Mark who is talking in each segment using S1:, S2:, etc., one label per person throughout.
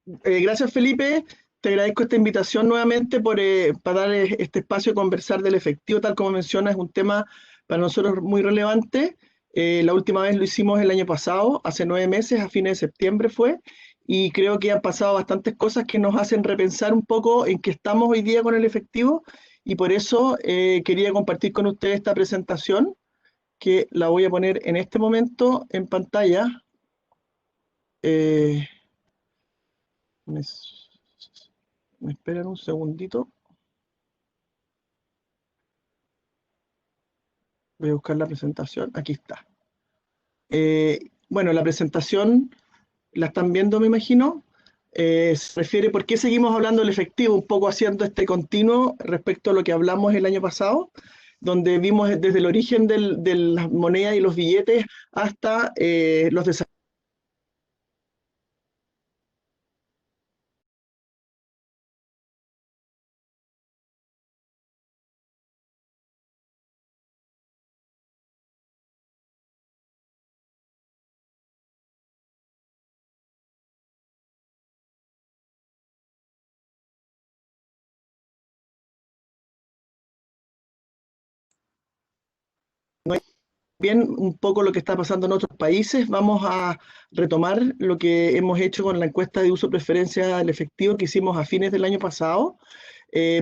S1: Gracias, Felipe. Te agradezco esta invitación nuevamente para dar este espacio a conversar del efectivo. Tal como mencionas, es un tema para nosotros muy relevante. La última vez lo hicimos el año pasado, hace 9 meses, a fines de septiembre fue, y creo que han pasado bastantes cosas que nos hacen repensar un poco en qué estamos hoy día con el efectivo, y por eso quería compartir con ustedes esta presentación, que la voy a poner en este momento en pantalla. Eh, me, me esperan un segundito. Voy a buscar la presentación. Aquí está. Bueno, la presentación la están viendo, me imagino. Se refiere por qué seguimos hablando del efectivo, un poco haciendo este continuo respecto a lo que hablamos el año pasado, donde vimos desde el origen de las monedas y los billetes hasta los desarrollos. Bien, un poco lo que está pasando en otros países. Vamos a retomar lo que hemos hecho con la encuesta de uso preferencia del efectivo que hicimos a fines del año pasado.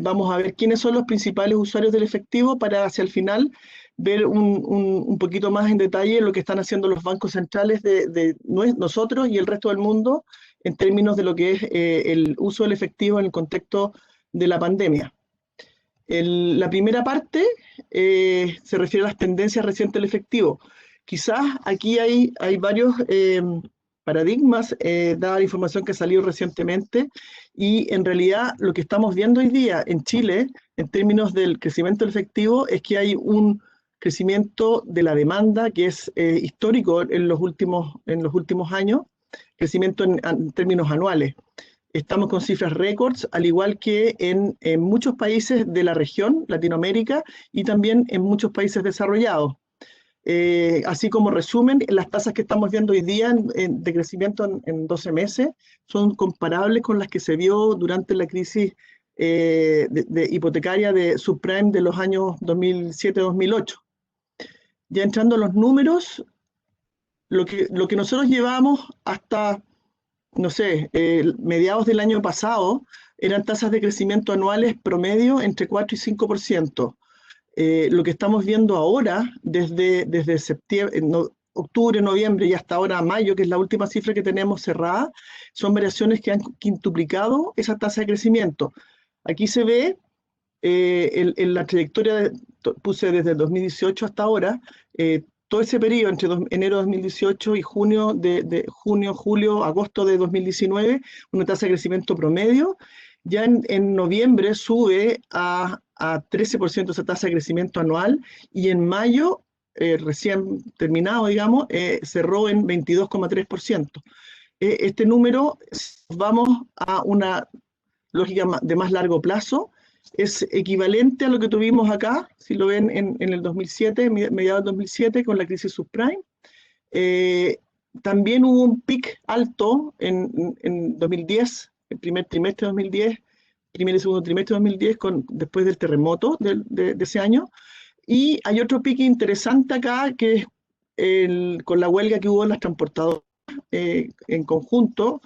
S1: Vamos a ver quiénes son los principales usuarios del efectivo para hacia el final ver un poquito más en detalle lo que están haciendo los bancos centrales de nosotros y el resto del mundo en términos de lo que es el uso del efectivo en el contexto de la pandemia. La primera parte se refiere a las tendencias recientes del efectivo. Quizás aquí hay varios paradigmas, dada la información que ha salido recientemente, y en realidad lo que estamos viendo hoy día en Chile, en términos del crecimiento del efectivo, es que hay un crecimiento de la demanda que es histórico en los últimos años, crecimiento en términos anuales. Estamos con cifras récords, al igual que en muchos países de la región, Latinoamérica, y también en muchos países desarrollados. Así como resumen, las tasas que estamos viendo hoy día de crecimiento en 12 meses son comparables con las que se vio durante la crisis de hipotecaria de subprime de los años 2007-2008. Ya entrando a los números, lo que nosotros llevamos hasta no sé, mediados del año pasado, eran tasas de crecimiento anuales promedio entre 4 y 5%. Lo que estamos viendo ahora, desde septiembre, octubre, noviembre y hasta ahora mayo, que es la última cifra que tenemos cerrada, son variaciones que han quintuplicado esa tasa de crecimiento. Aquí se ve en la trayectoria, puse desde el 2018 hasta ahora, todo ese periodo entre enero de 2018 y junio, julio, agosto de 2019, una tasa de crecimiento promedio. Ya en noviembre sube a 13% esa tasa de crecimiento anual, y en mayo, recién terminado, digamos, cerró en 22,3%. Este número, vamos a una lógica de más largo plazo, es equivalente a lo que tuvimos acá, si lo ven en el 2007, mediados del 2007, con la crisis subprime. Eh, También hubo un pic alto en 2010, el primer trimestre de 2010, primer y segundo trimestre de 2010, después del terremoto de ese año. Y hay otro pic interesante acá, que es con la huelga que hubo en las transportadoras en conjunto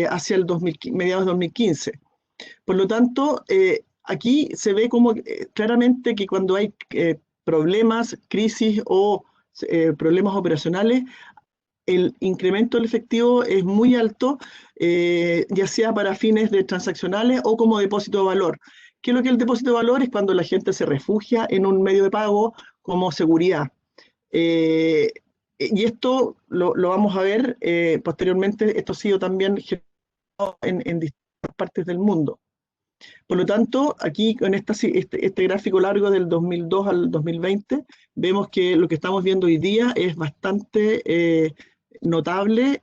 S1: hacia el mediados de 2015. Por lo tanto, aquí se ve como claramente que cuando hay problemas, crisis o problemas operacionales, el incremento del efectivo es muy alto, ya sea para fines de transaccionales o como depósito de valor. ¿Qué es lo que es el depósito de valor? Es cuando la gente se refugia en un medio de pago como seguridad. Eh, y esto lo vamos a ver posteriormente. Esto ha sido también generado en distintas partes del mundo. Por lo tanto, aquí con este gráfico largo del 2002 al 2020, vemos que lo que estamos viendo hoy día es bastante notable,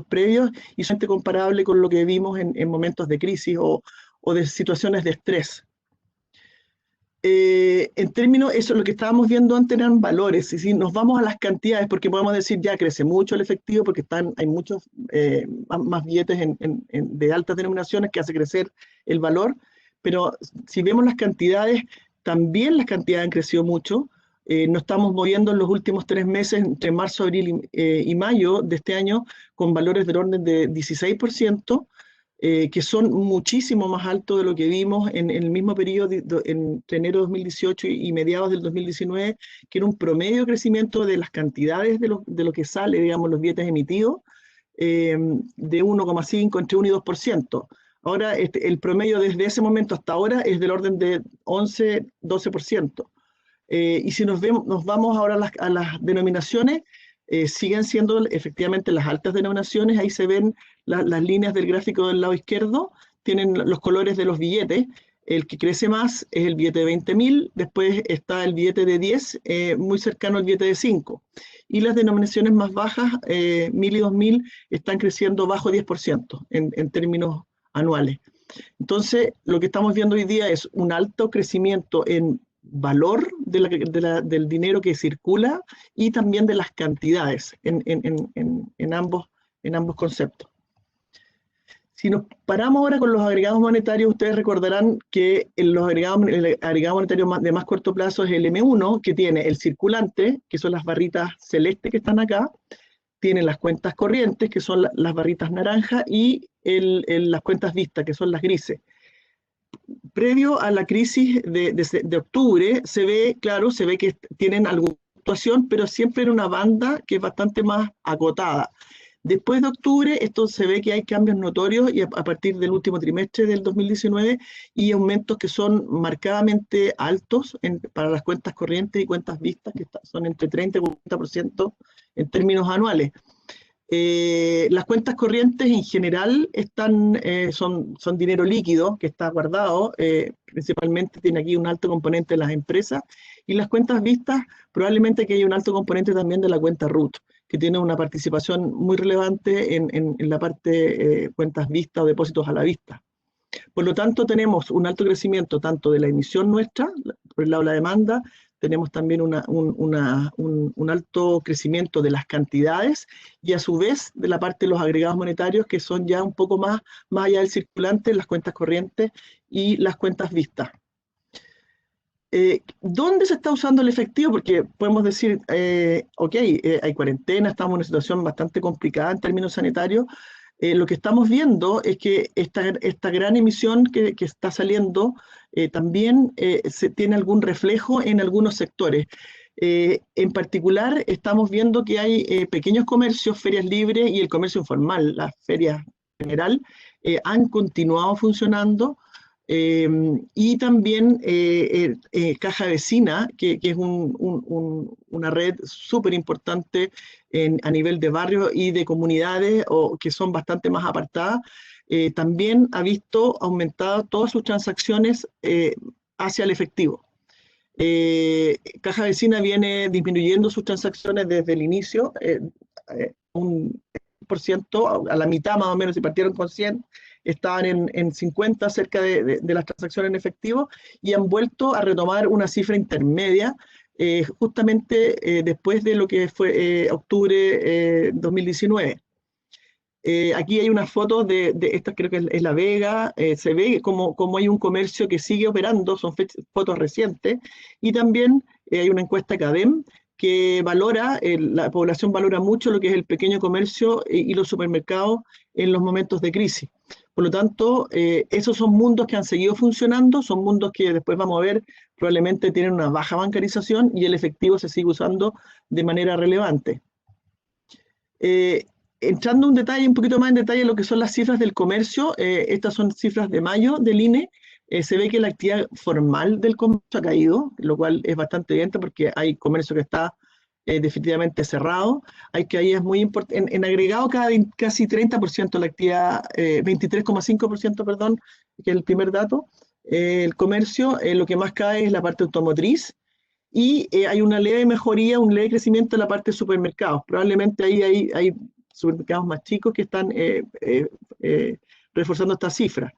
S1: previos, y bastante comparable con lo que vimos en momentos de crisis o de situaciones de estrés. En términos, eso lo que estábamos viendo antes eran valores, y si nos vamos a las cantidades, porque podemos decir ya crece mucho el efectivo, porque hay muchos más billetes de altas denominaciones que hace crecer el valor, pero si vemos las cantidades, también las cantidades han crecido mucho. Nos estamos moviendo en los últimos 3 meses, entre marzo, abril y mayo de este año, con valores del orden de 16%, que son muchísimo más altos de lo que vimos en el mismo periodo entre enero de 2018 y mediados del 2019, que era un promedio de crecimiento de las cantidades de lo que sale, digamos, los billetes emitidos, de 1,5, entre 1 y 2%. Ahora, el promedio desde ese momento hasta ahora es del orden de 11, 12%. Y si nos vamos ahora a las denominaciones, siguen siendo efectivamente las altas denominaciones. Ahí se ven las líneas del gráfico del lado izquierdo, tienen los colores de los billetes. El que crece más es el billete de 20.000, después está el billete de 10, muy cercano al billete de 5. Y las denominaciones más bajas, 1.000 y 2.000, están creciendo bajo 10% en términos anuales. Entonces, lo que estamos viendo hoy día es un alto crecimiento en valor del dinero que circula y también de las cantidades en ambos conceptos. Si nos paramos ahora con los agregados monetarios, ustedes recordarán que el agregado monetario de más corto plazo es el M1, que tiene el circulante, que son las barritas celestes que están acá, tiene las cuentas corrientes, que son las barritas naranjas, y las cuentas vistas, que son las grises. Previo a la crisis de octubre, se ve que tienen alguna fluctuación, pero siempre en una banda que es bastante más acotada. Después de octubre, esto se ve que hay cambios notorios y a partir del último trimestre del 2019 y aumentos que son marcadamente altos para las cuentas corrientes y cuentas vistas, que son entre 30 y 40% en términos anuales. Las cuentas corrientes en general son dinero líquido que está guardado, principalmente tiene aquí un alto componente de las empresas, y las cuentas vistas probablemente que hay un alto componente también de la cuenta RUT, que tiene una participación muy relevante en la parte cuentas vistas o depósitos a la vista. Por lo tanto, tenemos un alto crecimiento tanto de la emisión nuestra, por el lado de la demanda, tenemos también un alto crecimiento de las cantidades y a su vez de la parte de los agregados monetarios, que son ya un poco más allá del circulante, las cuentas corrientes y las cuentas vistas. ¿Dónde se está usando el efectivo? Porque podemos decir, hay cuarentena, estamos en una situación bastante complicada en términos sanitarios. Lo que estamos viendo es que esta gran emisión que está saliendo también se tiene algún reflejo en algunos sectores. En particular, estamos viendo que hay pequeños comercios, ferias libres y el comercio informal, las ferias en general, han continuado funcionando. Y también Caja Vecina, que es una red súper importante a nivel de barrios y de comunidades que son bastante más apartadas, también ha visto aumentadas todas sus transacciones hacia el efectivo. Caja Vecina viene disminuyendo sus transacciones desde el inicio, un por ciento, a la mitad más o menos, si partieron con 100, estaban en 50 cerca de las transacciones en efectivo y han vuelto a retomar una cifra intermedia justamente después de lo que fue octubre 2019. Aquí hay unas fotos de esta, creo que es La Vega, se ve como hay un comercio que sigue operando, son fotos recientes, y también hay una encuesta CADEM que valora, la población valora mucho lo que es el pequeño comercio y los supermercados en los momentos de crisis. Por lo tanto, esos son mundos que han seguido funcionando, son mundos que después vamos a ver, probablemente tienen una baja bancarización y el efectivo se sigue usando de manera relevante. Entrando un poquito más en detalle lo que son las cifras del comercio, estas son cifras de mayo del INE, se ve que la actividad formal del comercio ha caído, lo cual es bastante evidente porque hay comercio que está definitivamente cerrado. Ahí es muy importante, en agregado casi 30% la actividad, 23,5%, perdón, que es el primer dato, el comercio, lo que más cae es la parte automotriz, y hay una leve mejoría, un leve crecimiento en la parte de supermercados. Probablemente ahí hay supermercados más chicos que están reforzando esta cifra.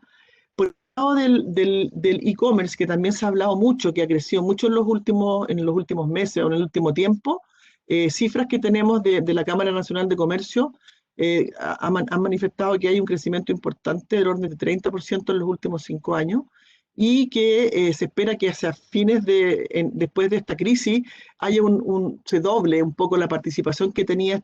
S1: lado del e-commerce, que también se ha hablado mucho, que ha crecido mucho en los últimos meses o en el último tiempo, cifras que tenemos de la Cámara Nacional de Comercio han manifestado que hay un crecimiento importante del orden de 30% en los últimos 5 años y que se espera que hacia fines después de esta crisis haya se doble un poco la participación que tenía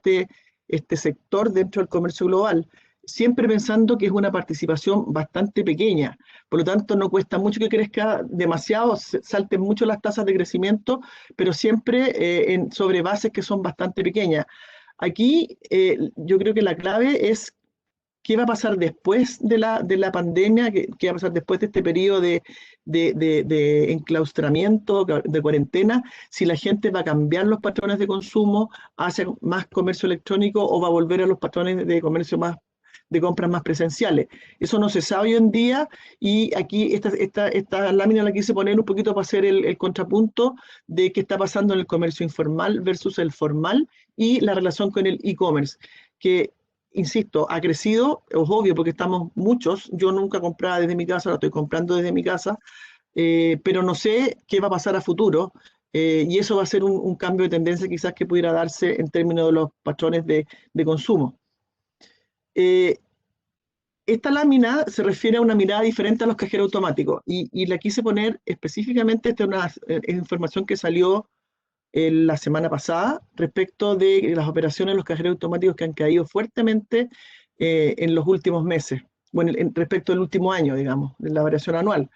S1: este sector dentro del comercio global, siempre pensando que es una participación bastante pequeña. Por lo tanto, no cuesta mucho que crezca demasiado, salten mucho las tasas de crecimiento, pero siempre sobre bases que son bastante pequeñas. Aquí yo creo que la clave es qué va a pasar después de la pandemia, qué va a pasar después de este periodo de enclaustramiento, de cuarentena, si la gente va a cambiar los patrones de consumo hacia más comercio electrónico o va a volver a los patrones de comercio de compras más presenciales. Eso no se sabe hoy en día y aquí esta lámina la quise poner un poquito para hacer el contrapunto de qué está pasando en el comercio informal versus el formal y la relación con el e-commerce, que, insisto, ha crecido, es obvio porque estamos muchos, yo nunca compraba desde mi casa, ahora estoy comprando desde mi casa, pero no sé qué va a pasar a futuro. Y eso va a ser un cambio de tendencia quizás que pudiera darse en términos de los patrones de consumo. Eh, Esta lámina se refiere a una mirada diferente a los cajeros automáticos y la quise poner específicamente, esta es una información que salió la semana pasada respecto de las operaciones de los cajeros automáticos que han caído fuertemente en los últimos meses, bueno, respecto al último año, digamos, de la variación anual.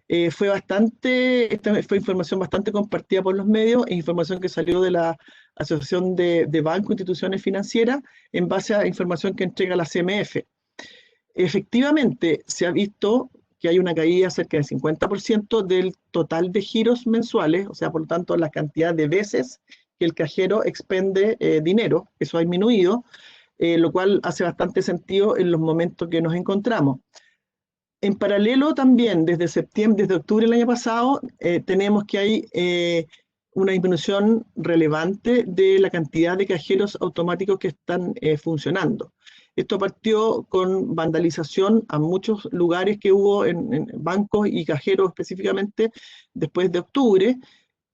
S1: Esta fue información bastante compartida por los medios e información que salió de la Asociación de Bancos e Instituciones Financieras en base a información que entrega la CMF. Efectivamente, se ha visto que hay una caída cerca del 50% del total de giros mensuales, o sea, por lo tanto, la cantidad de veces que el cajero expende dinero, eso ha disminuido, lo cual hace bastante sentido en los momentos que nos encontramos. En paralelo también, desde octubre del año pasado, tenemos que hay una disminución relevante de la cantidad de cajeros automáticos que están funcionando. Esto partió con vandalización a muchos lugares que hubo en bancos y cajeros específicamente después de octubre,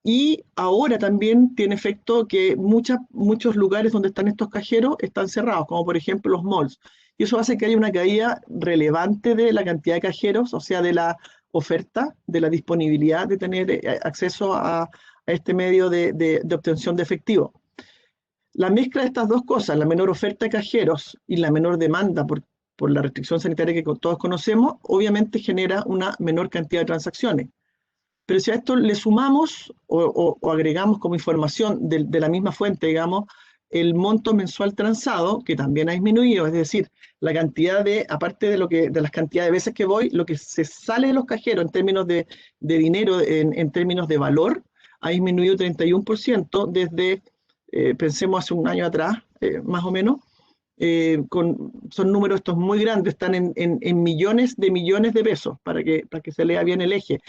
S1: y ahora también tiene efecto que muchos lugares donde están estos cajeros están cerrados, como por ejemplo los malls. Y eso hace que haya una caída relevante de la cantidad de cajeros, o sea, de la oferta, de la disponibilidad de tener acceso a este medio de obtención de efectivo. La mezcla de estas dos cosas, la menor oferta de cajeros y la menor demanda por la restricción sanitaria que todos conocemos, obviamente genera una menor cantidad de transacciones. Pero si a esto le sumamos o agregamos como información de la misma fuente, digamos, el monto mensual transado, que también ha disminuido, es decir, la cantidad aparte de las cantidades de veces que voy, lo que se sale de los cajeros en términos de dinero, en términos de valor, ha disminuido 31% desde, pensemos, hace un año atrás, más o menos. Son números estos muy grandes, están en millones de pesos, para que se lea bien el eje.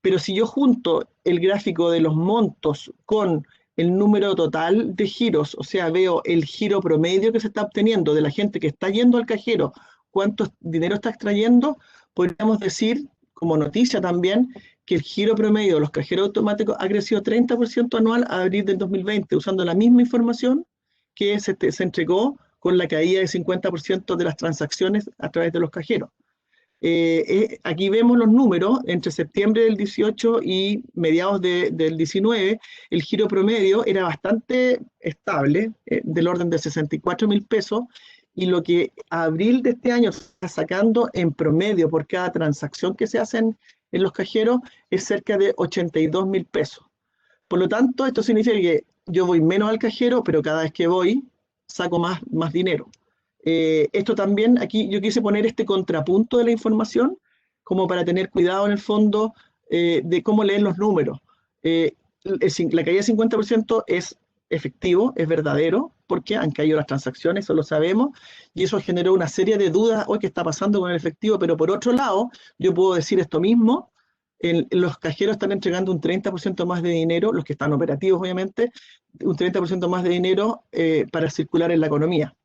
S1: Pero si yo junto el gráfico de los montos con el número total de giros, o sea, veo el giro promedio que se está obteniendo de la gente que está yendo al cajero, cuánto dinero está extrayendo, podríamos decir, como noticia también, que el giro promedio de los cajeros automáticos ha crecido 30% anual a abril del 2020, usando la misma información que se entregó con la caída del 50% de las transacciones a través de los cajeros. Aquí vemos los números, entre septiembre del 18 y mediados del 19, el giro promedio era bastante estable, del orden de 64.000 pesos, y lo que a abril de este año se está sacando en promedio por cada transacción que se hacen en los cajeros es cerca de 82.000 pesos. Por lo tanto, esto significa que yo voy menos al cajero, pero cada vez que voy saco más dinero. Esto también, aquí yo quise poner este contrapunto de la información, como para tener cuidado en el fondo de cómo leer los números. La caída de 50% es efectivo, es verdadero, porque han caído las transacciones, eso lo sabemos, y eso generó una serie de dudas, hoy, ¿qué está pasando con el efectivo? Pero por otro lado, yo puedo decir esto mismo, los cajeros están entregando un 30% más de dinero, los que están operativos obviamente, un 30% más de dinero para circular en la economía.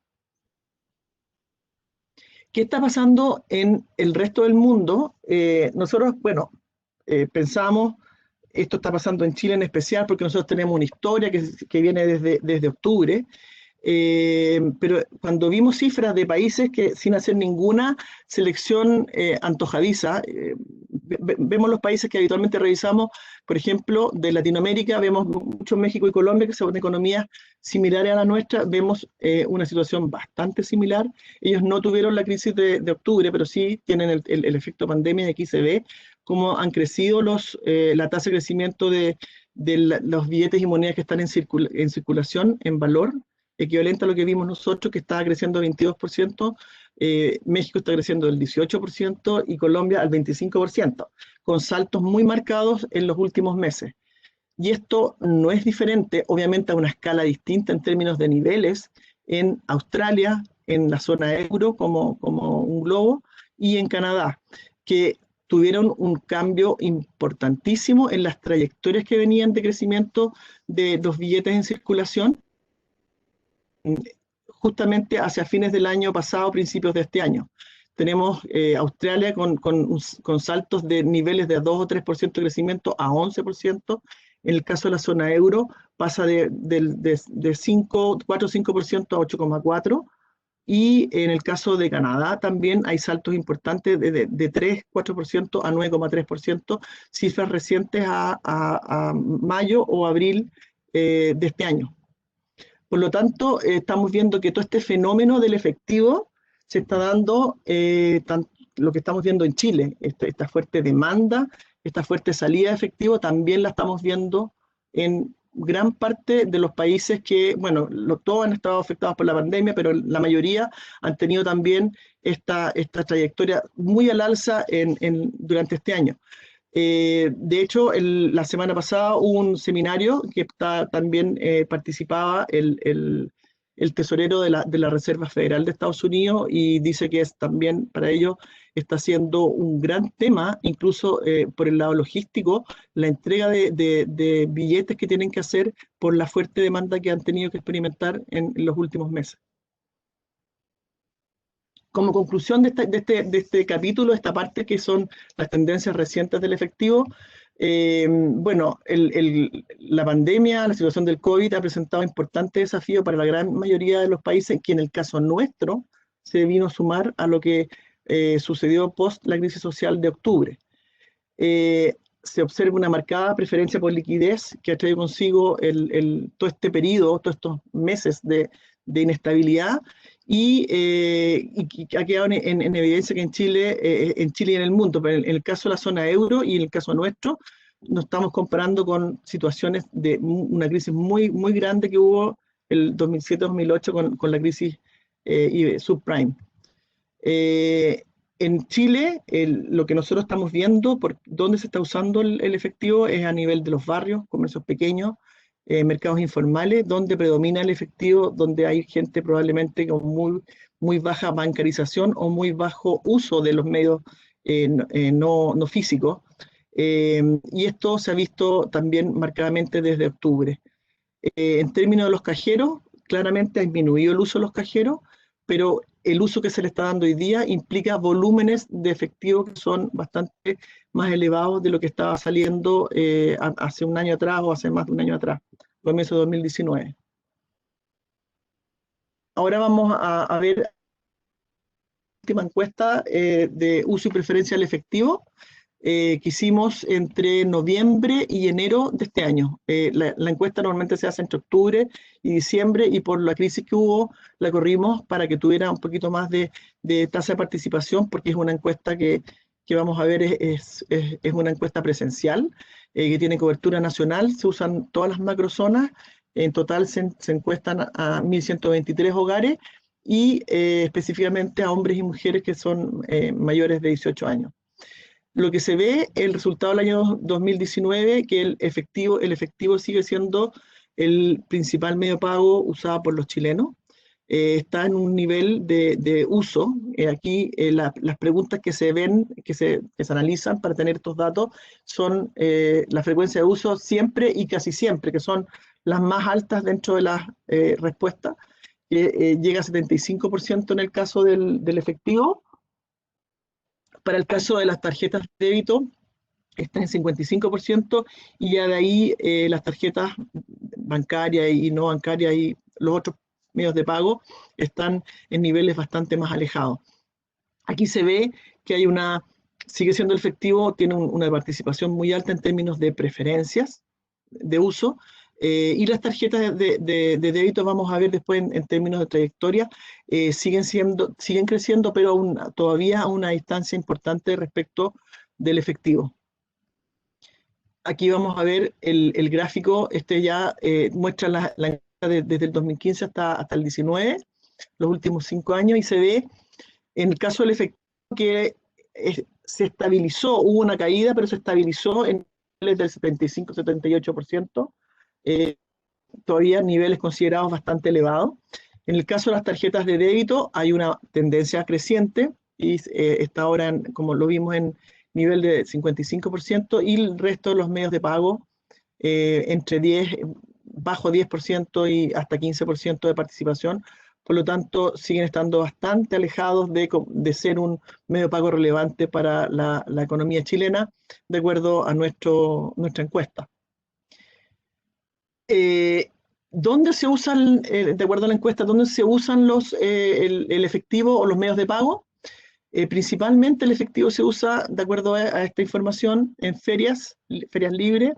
S1: ¿Qué está pasando en el resto del mundo? Nosotros, bueno, pensamos, esto está pasando en Chile en especial porque nosotros tenemos una historia que viene desde octubre, pero cuando vimos cifras de países que sin hacer ninguna selección antojadiza, vemos los países que habitualmente revisamos, por ejemplo, de Latinoamérica, vemos mucho México y Colombia, que son economías similares a la nuestra, vemos una situación bastante similar. Ellos no tuvieron la crisis de octubre, pero sí tienen el efecto pandemia, y aquí se ve cómo han crecido la tasa de crecimiento de los billetes y monedas que están en circulación, en valor, equivalente a lo que vimos nosotros, que estaba creciendo 22%, México está creciendo del 18% y Colombia al 25%, con saltos muy marcados en los últimos meses. Y esto no es diferente, obviamente, a una escala distinta en términos de niveles en Australia, en la zona euro como un globo, y en Canadá, que tuvieron un cambio importantísimo en las trayectorias que venían de crecimiento de los billetes en circulación, justamente hacia fines del año pasado, principios de este año. Tenemos Australia con saltos de niveles de 2 o 3% de crecimiento a 11%. En el caso de la zona euro, pasa de 4 o 5% a 8,4%. Y en el caso de Canadá también hay saltos importantes de 3, 4% a 9,3%, cifras recientes a mayo o abril de este año. Por lo tanto, estamos viendo que todo este fenómeno del efectivo se está dando, lo que estamos viendo en Chile, esta fuerte demanda, esta fuerte salida de efectivo, también la estamos viendo en gran parte de los países que, bueno, todos han estado afectados por la pandemia, pero la mayoría han tenido también esta trayectoria muy al alza durante este año. De hecho, la semana pasada hubo un seminario que también participaba el tesorero de la Reserva Federal de Estados Unidos, y dice que también para ellos está siendo un gran tema, incluso por el lado logístico, la entrega de billetes que tienen que hacer por la fuerte demanda que han tenido que experimentar en los últimos meses. Como conclusión de este capítulo, esta parte que son las tendencias recientes del efectivo, bueno, la pandemia, la situación del COVID ha presentado importantes desafíos para la gran mayoría de los países, que en el caso nuestro se vino a sumar a lo que sucedió post la crisis social de octubre. Se observa una marcada preferencia por liquidez que ha traído consigo todo este periodo, todos estos meses de inestabilidad, y ha quedado en evidencia que en Chile y en el mundo, pero en el caso de la zona euro y en el caso nuestro, nos estamos comparando con situaciones de una crisis muy, muy grande que hubo el 2007-2008 con la crisis subprime. En Chile, lo que nosotros estamos viendo, por dónde se está usando el efectivo, es a nivel de los barrios, comercios pequeños, mercados informales, donde predomina el efectivo, donde hay gente probablemente con muy baja bancarización o muy bajo uso de los medios no físicos. Y esto se ha visto también marcadamente desde octubre. En términos de los cajeros, claramente ha disminuido el uso de los cajeros, pero el uso que se le está dando hoy día implica volúmenes de efectivo que son bastante más elevados de lo que estaba saliendo hace un año atrás o hace más de un año atrás, comienzo de 2019. Ahora vamos a ver la última encuesta de uso y preferencia del efectivo que hicimos entre noviembre y enero de este año. La encuesta normalmente se hace entre octubre y diciembre, y por la crisis que hubo la corrimos para que tuviera un poquito más de tasa de participación, porque es una encuesta que vamos a ver es una encuesta presencial, que tiene cobertura nacional, se usan todas las macrozonas, en total se encuestan a 1.123 hogares, y específicamente a hombres y mujeres que son mayores de 18 años. Lo que se ve, el resultado del año 2019, que el efectivo sigue siendo el principal medio de pago usado por los chilenos. Está en un nivel de uso. Aquí las preguntas que se ven, que se analizan para tener estos datos, son la frecuencia de uso siempre y casi siempre, que son las más altas dentro de las respuestas, que llega a 75% en el caso del efectivo, Para el caso de las tarjetas de débito, está en 55%, y ya de ahí las tarjetas bancarias y no bancarias y los otros medios de pago están en niveles bastante más alejados. Aquí se ve que sigue siendo el efectivo, tiene una participación muy alta en términos de preferencias de uso, y las tarjetas de débito, vamos a ver después en términos de trayectoria, siguen creciendo, pero todavía a una distancia importante respecto del efectivo. Aquí vamos a ver el gráfico, ya muestra la desde el 2015 hasta el 19, los últimos 5 años, y se ve en el caso del efectivo que se estabilizó, hubo una caída, pero se estabilizó en niveles del 75-78%, todavía niveles considerados bastante elevados. En el caso de las tarjetas de débito hay una tendencia creciente y está ahora, como lo vimos, en nivel de 55%, y el resto de los medios de pago entre bajo 10% y hasta 15% de participación. Por lo tanto, siguen estando bastante alejados de ser un medio de pago relevante para la economía chilena, de acuerdo a nuestra encuesta. ¿Dónde se usan, de acuerdo a la encuesta, dónde se usan el efectivo o los medios de pago? Principalmente el efectivo se usa, de acuerdo a esta información, en ferias libres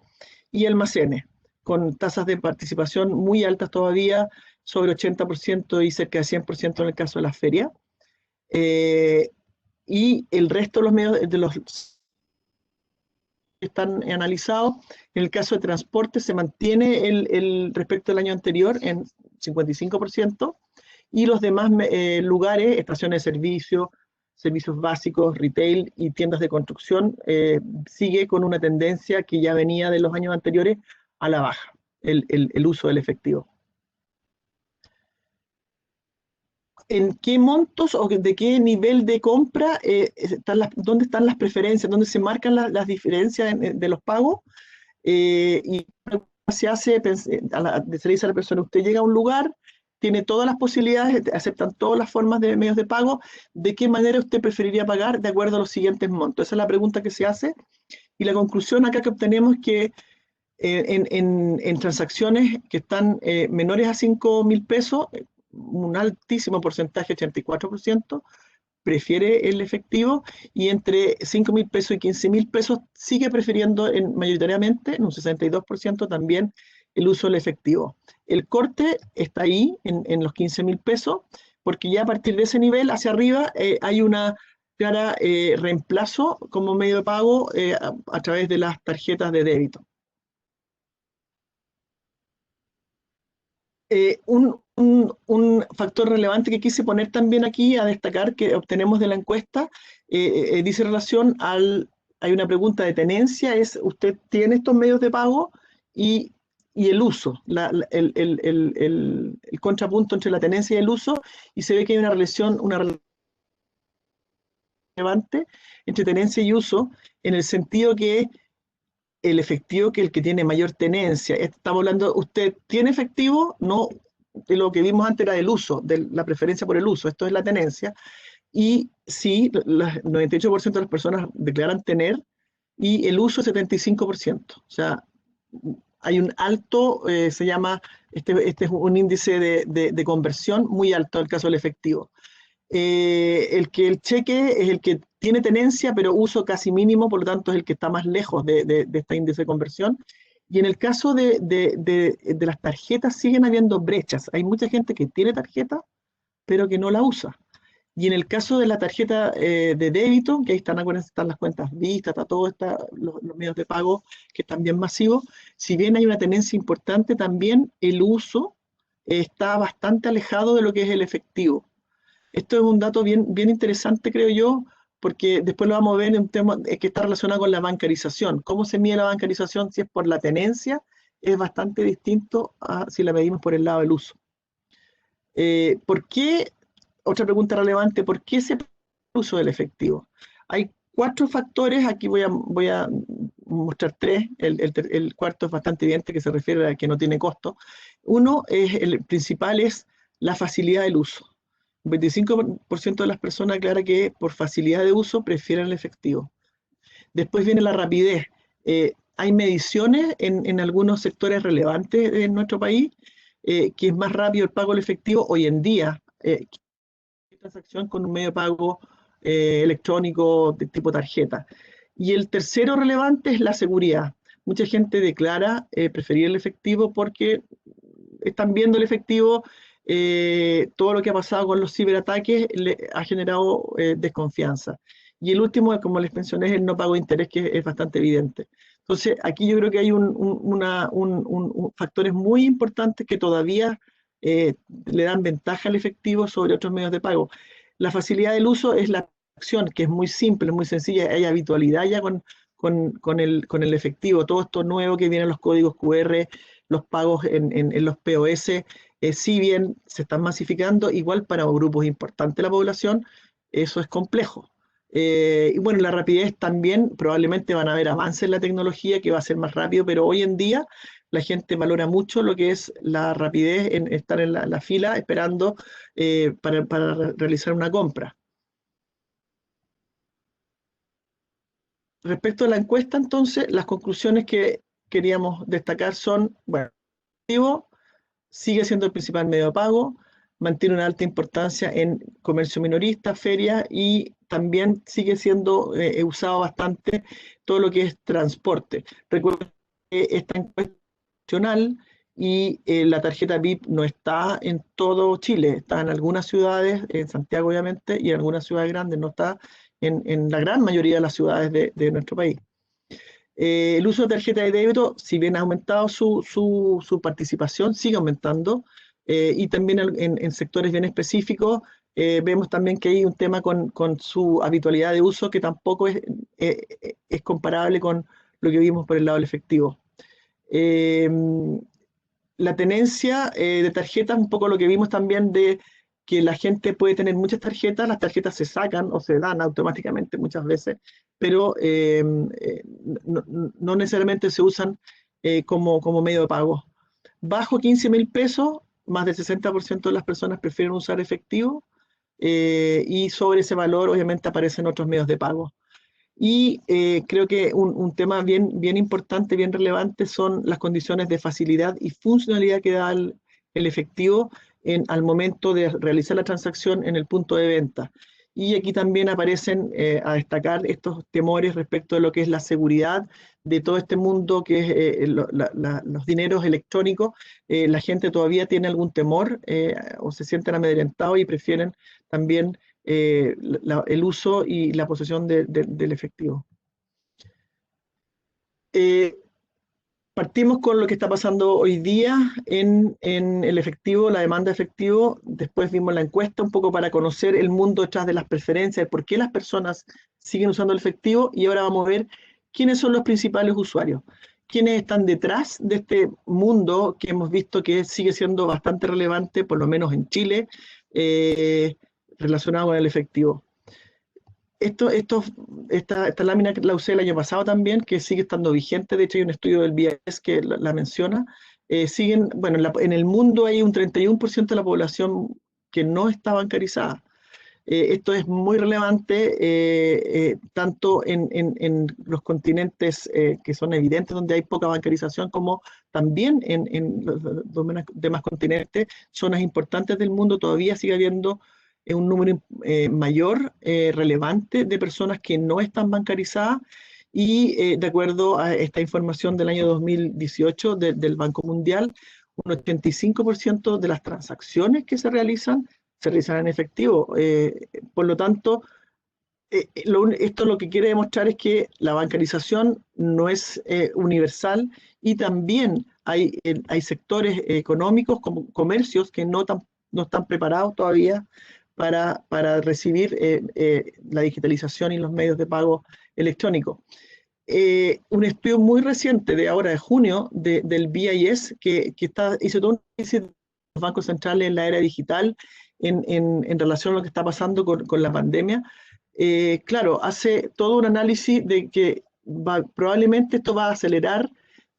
S1: y almacenes, con tasas de participación muy altas todavía, sobre 80% y cerca de 100% en el caso de las ferias. Y el resto de los medios de los que están analizados, en el caso de transporte se mantiene respecto al año anterior en 55%, y los demás lugares, estaciones de servicio, servicios básicos, retail y tiendas de construcción, sigue con una tendencia que ya venía de los años anteriores a la baja, el uso del efectivo. ¿En qué montos o de qué nivel de compra dónde están las preferencias, dónde se marcan las diferencias de los pagos? Y se hace, se le dice a la persona: usted llega a un lugar, tiene todas las posibilidades, aceptan todas las formas de medios de pago, ¿de qué manera usted preferiría pagar de acuerdo a los siguientes montos? Esa es la pregunta que se hace, y la conclusión acá que obtenemos es que en transacciones que están menores a 5.000 pesos, un altísimo porcentaje, 84%, prefiere el efectivo, y entre 5.000 pesos y 15.000 pesos sigue prefiriendo mayoritariamente, en un 62% también, el uso del efectivo. El corte está ahí, en los 15.000 pesos, porque ya a partir de ese nivel hacia arriba hay una clara reemplazo como medio de pago a través de las tarjetas de débito. Un factor relevante que quise poner también aquí a destacar, que obtenemos de la encuesta, dice relación hay una pregunta de tenencia, es: ¿usted tiene estos medios de pago? Y el uso, el contrapunto entre la tenencia y el uso, y se ve que hay una relación relevante entre tenencia y uso, en el sentido que el efectivo, que el que tiene mayor tenencia. Estamos hablando, ¿usted tiene efectivo? No, de lo que vimos antes era del uso, de la preferencia por el uso. Esto es la tenencia. Y sí, el 98% de las personas declaran tener, y el uso 75%. O sea, hay un alto, se llama, este es un índice de conversión muy alto en el caso del efectivo. El cheque es el que tiene tenencia, pero uso casi mínimo, por lo tanto es el que está más lejos de este índice de conversión. Y en el caso de las tarjetas siguen habiendo brechas. Hay mucha gente que tiene tarjeta, pero que no la usa. Y en el caso de la tarjeta de débito, que ahí están las cuentas vistas, está todo los medios de pago que están bien masivos, si bien hay una tendencia importante, también el uso está bastante alejado de lo que es el efectivo. Esto es un dato bien interesante, creo yo, porque después lo vamos a ver en un tema que está relacionado con la bancarización. ¿Cómo se mide la bancarización? Si es por la tenencia, es bastante distinto a si la medimos por el lado del uso. ¿Por qué? Otra pregunta relevante: ¿por qué se pierde el uso del efectivo? Hay 4 factores, aquí voy a mostrar 3, el cuarto es bastante evidente, que se refiere a que no tiene costo. El principal es la facilidad del uso. Un 25% de las personas aclara que por facilidad de uso prefieren el efectivo. Después viene la rapidez. Hay mediciones en algunos sectores relevantes en nuestro país que es más rápido el pago del efectivo hoy en día que transacción con un medio de pago electrónico de tipo tarjeta. Y el tercero relevante es la seguridad. Mucha gente declara preferir el efectivo porque están viendo el efectivo, todo lo que ha pasado con los ciberataques le ha generado desconfianza. Y el último, como les mencioné, es el no pago de interés, que es bastante evidente. Entonces, aquí yo creo que hay factores muy importantes que todavía le dan ventaja al efectivo sobre otros medios de pago. La facilidad del uso es la acción, que es muy simple, muy sencilla, hay habitualidad ya con el efectivo. Todo esto nuevo que vienen los códigos QR, los pagos en los POS, si bien se están masificando, igual para grupos importantes de la población, eso es complejo. Y bueno, la rapidez también, probablemente van a haber avances en la tecnología que va a ser más rápido, pero hoy en día la gente valora mucho lo que es la rapidez en estar en la fila esperando para realizar una compra. Respecto a la encuesta, entonces, las conclusiones que queríamos destacar son, bueno, sigue siendo el principal medio de pago, mantiene una alta importancia en comercio minorista, ferias y también sigue siendo usado bastante todo lo que es transporte. Recuerden que esta encuesta es nacional y la tarjeta VIP no está en todo Chile, está en algunas ciudades, en Santiago obviamente, y en algunas ciudades grandes, no está en la gran mayoría de las ciudades de nuestro país. El uso de tarjeta de débito, si bien ha aumentado su participación, sigue aumentando y también en sectores bien específicos vemos también que hay un tema con su habitualidad de uso que tampoco es comparable con lo que vimos por el lado del efectivo. Eh, la tenencia de tarjetas, un poco lo que vimos también de que la gente puede tener muchas tarjetas, las tarjetas se sacan o se dan automáticamente muchas veces, pero no necesariamente se usan como medio de pago. Bajo 15.000 pesos, más del 60% de las personas prefieren usar efectivo y sobre ese valor obviamente aparecen otros medios de pago. Y creo que un tema bien importante, bien relevante, son las condiciones de facilidad y funcionalidad que da el efectivo al momento de realizar la transacción en el punto de venta. Y aquí también aparecen a destacar estos temores respecto de lo que es la seguridad de todo este mundo que es los dineros electrónicos. La gente todavía tiene algún temor o se sienten amedrentados y prefieren también el uso y la posesión del efectivo. Partimos con lo que está pasando hoy día en el efectivo, la demanda de efectivo. Después vimos la encuesta un poco para conocer el mundo detrás de las preferencias, por qué las personas siguen usando el efectivo. Y ahora vamos a ver quiénes son los principales usuarios, quiénes están detrás de este mundo que hemos visto que sigue siendo bastante relevante, por lo menos en Chile, relacionado con el efectivo. Esta lámina la usé el año pasado también, que sigue estando vigente. De hecho, hay un estudio del BIS que la menciona. Bueno, en el mundo hay un 31% de la población que no está bancarizada. Esto es muy relevante, tanto en los continentes que son evidentes, donde hay poca bancarización, como también en los demás continentes, zonas importantes del mundo, todavía sigue habiendo un número mayor, relevante, de personas que no están bancarizadas. Y de acuerdo a esta información del año 2018 del Banco Mundial, un 85% de las transacciones que se realizan en efectivo. Por lo tanto, esto lo que quiere demostrar es que la bancarización no es universal y también hay sectores económicos como comercios que no están preparados todavía para recibir la digitalización y los medios de pago electrónicos. Un estudio muy reciente de ahora de junio del BIS que hizo todo un análisis de los bancos centrales en la era digital en relación a lo que está pasando con la pandemia. Claro, hace todo un análisis de que probablemente esto va a acelerar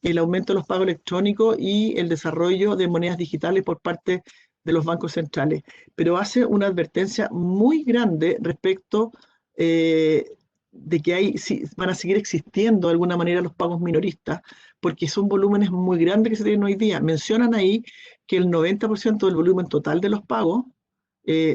S1: el aumento de los pagos electrónicos y el desarrollo de monedas digitales por parte de los bancos centrales, pero hace una advertencia muy grande respecto de que van a seguir existiendo de alguna manera los pagos minoristas, porque son volúmenes muy grandes que se tienen hoy día. Mencionan ahí que el 90% del volumen total de los pagos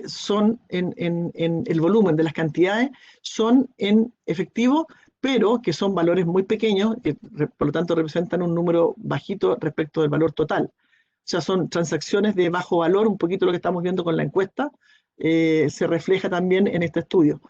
S1: son en el volumen de las cantidades, son en efectivo, pero que son valores muy pequeños, que por lo tanto representan un número bajito respecto del valor total. O sea, son transacciones de bajo valor, un poquito lo que estamos viendo con la encuesta, se refleja también en este estudio.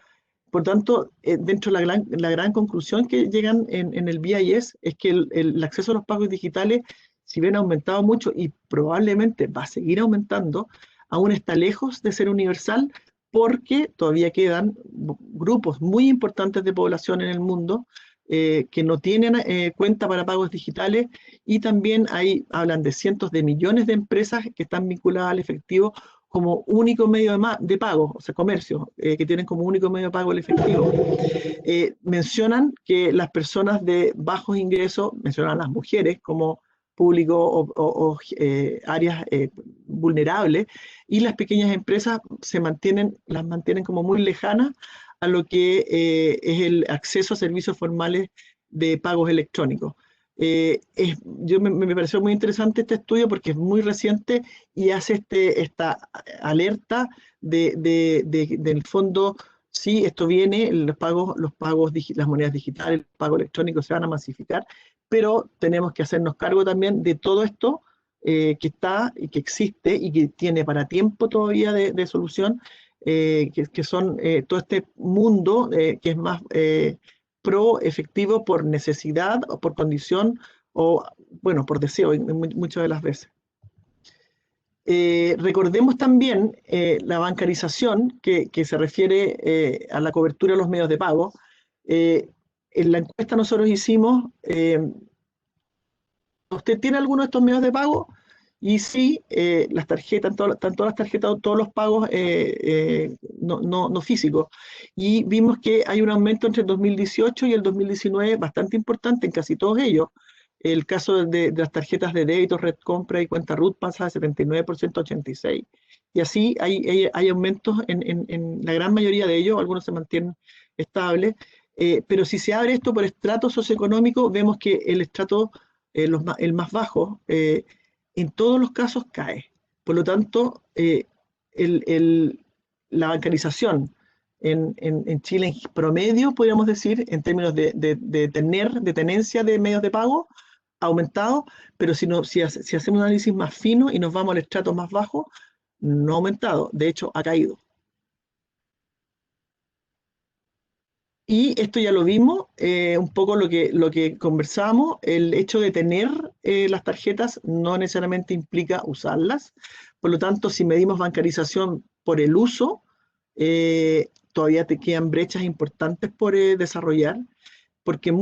S1: Por tanto, dentro de la gran conclusión que llegan en el BIS es que el acceso a los pagos digitales, si bien ha aumentado mucho y probablemente va a seguir aumentando, aún está lejos de ser universal porque todavía quedan grupos muy importantes de población en el mundo que no tienen cuenta para pagos digitales, y también hablan de cientos de millones de empresas que están vinculadas al efectivo como único medio de pago, o sea, comercios que tienen como único medio de pago el efectivo. Mencionan que las personas de bajos ingresos, mencionan a las mujeres como público o áreas vulnerables, y las pequeñas empresas las mantienen como muy lejanas a lo que es el acceso a servicios formales de pagos electrónicos. Me pareció muy interesante este estudio porque es muy reciente y hace esta alerta del fondo. Sí, esto viene, las monedas digitales, el pago electrónico se van a masificar, pero tenemos que hacernos cargo también de todo esto que está y que existe y que tiene para tiempo todavía de solución, que son todo este mundo que es más pro efectivo por necesidad o por condición o, bueno, por deseo muchas de las veces. Recordemos también la bancarización que se refiere a la cobertura de los medios de pago. En la encuesta nosotros hicimos, ¿usted tiene alguno de estos medios de pago? Y sí, las tarjetas, tanto las tarjetas, todos los pagos no físicos. Y vimos que hay un aumento entre el 2018 y el 2019 bastante importante en casi todos ellos. El caso de las tarjetas de débito, red compra y cuenta RUT pasa de 79% a 86%. Y así hay aumentos en la gran mayoría de ellos, algunos se mantienen estables. Pero si se abre esto por estrato socioeconómico, vemos que el estrato, el más bajo, en todos los casos cae. Por lo tanto, la bancarización en Chile en promedio, podríamos decir, en términos de tenencia de medios de pago, ha aumentado, pero si hacemos un análisis más fino y nos vamos al estrato más bajo, no ha aumentado, de hecho ha caído. Y esto ya lo vimos, un poco lo que conversamos, el hecho de tener las tarjetas no necesariamente implica usarlas. Por lo tanto, si medimos bancarización por el uso, todavía te quedan brechas importantes por desarrollar, porque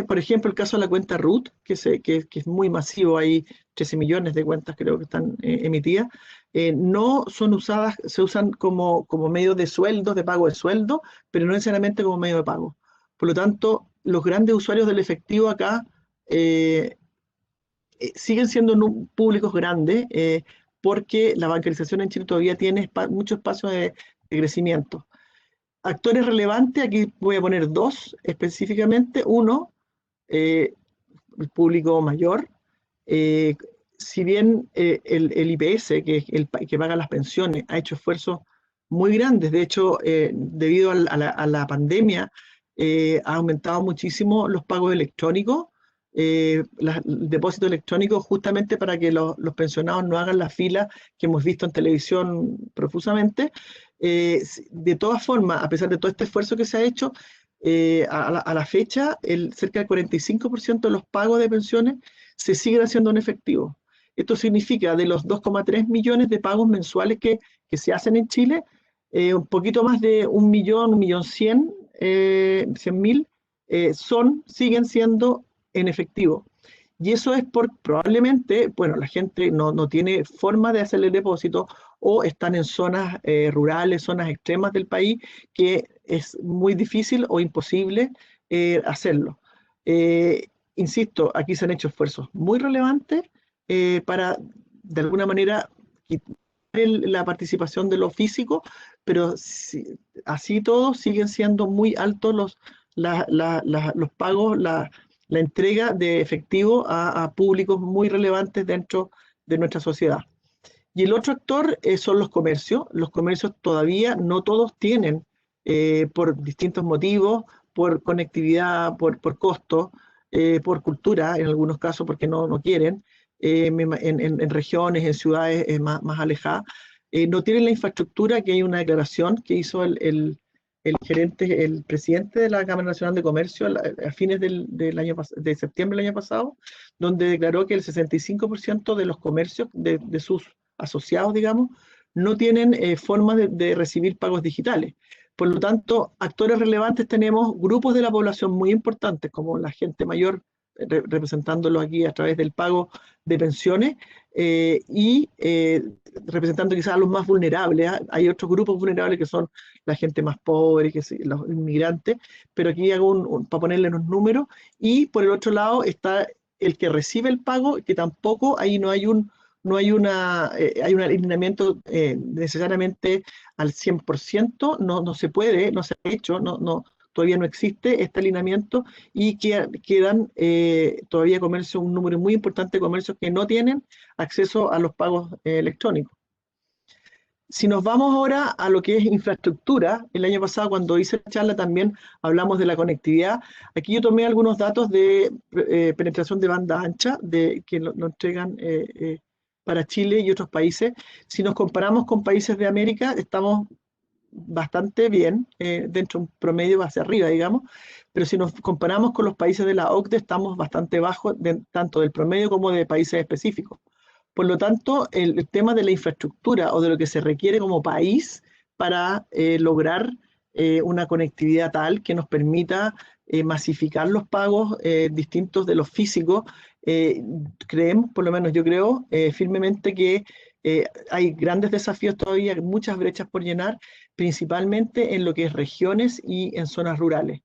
S1: por ejemplo, el caso de la cuenta RUT, que es muy masivo, hay 13 millones de cuentas creo que están emitidas, no son usadas, se usan como medio de sueldos, de pago de sueldo, pero no necesariamente como medio de pago. Por lo tanto, los grandes usuarios del efectivo acá eh, siguen siendo públicos grandes, porque la bancarización en Chile todavía tiene mucho espacio de crecimiento. Actores relevantes, aquí voy a poner dos específicamente. Uno, el público mayor. Si bien el IPS, que es el que paga las pensiones, ha hecho esfuerzos muy grandes, de hecho, debido a la pandemia, ha aumentado muchísimo los pagos electrónicos, el depósito electrónico, justamente para que los pensionados no hagan la fila que hemos visto en televisión profusamente. De todas formas, a pesar de todo este esfuerzo que se ha hecho, a la fecha, cerca del 45% de los pagos de pensiones se siguen haciendo en efectivo. Esto significa, de los 2,3 millones de pagos mensuales que se hacen en Chile, un poquito más de 1.100.000 siguen siendo en efectivo. Y eso es probablemente, bueno, la gente no tiene forma de hacerle el depósito, o están en zonas rurales, zonas extremas del país, que es muy difícil o imposible hacerlo. Insisto, aquí se han hecho esfuerzos muy relevantes para, de alguna manera, la participación de lo físico, pero así todos siguen siendo muy altos los pagos, la entrega de efectivo a públicos muy relevantes dentro de nuestra sociedad. Y el otro actor son los comercios. Los comercios todavía no todos tienen, por distintos motivos, por conectividad, por costo, por cultura, en algunos casos porque no quieren, en regiones, en ciudades más alejadas, no tienen la infraestructura. Que hay una declaración que hizo el presidente de la Cámara Nacional de Comercio a fines de septiembre del año pasado, donde declaró que el 65% de los comercios, de sus asociados, digamos, no tienen forma de recibir pagos digitales. Por lo tanto, actores relevantes tenemos grupos de la población muy importantes, como la gente mayor, representándolo aquí a través del pago de pensiones, y representando quizás a los más vulnerables. Hay otros grupos vulnerables que son la gente más pobre, los inmigrantes, pero aquí hago para ponerle unos números. Y por el otro lado está el que recibe el pago, que tampoco ahí hay un alineamiento necesariamente al 100%. No se puede, no se ha hecho, todavía no existe este alineamiento, y quedan todavía un número muy importante de comercios que no tienen acceso a los pagos electrónicos. Si nos vamos ahora a lo que es infraestructura, el año pasado cuando hice la charla también hablamos de la conectividad. Aquí yo tomé algunos datos de penetración de banda ancha que lo entregan para Chile y otros países. Si nos comparamos con países de América, estamos bastante bien, dentro de un promedio hacia arriba, digamos, pero si nos comparamos con los países de la OCDE, estamos bastante bajos, tanto del promedio como de países específicos. Por lo tanto, el tema de la infraestructura o de lo que se requiere como país para lograr una conectividad tal que nos permita masificar los pagos distintos de los físicos, creemos, por lo menos yo creo firmemente que hay grandes desafíos todavía, muchas brechas por llenar, principalmente en lo que es regiones y en zonas rurales.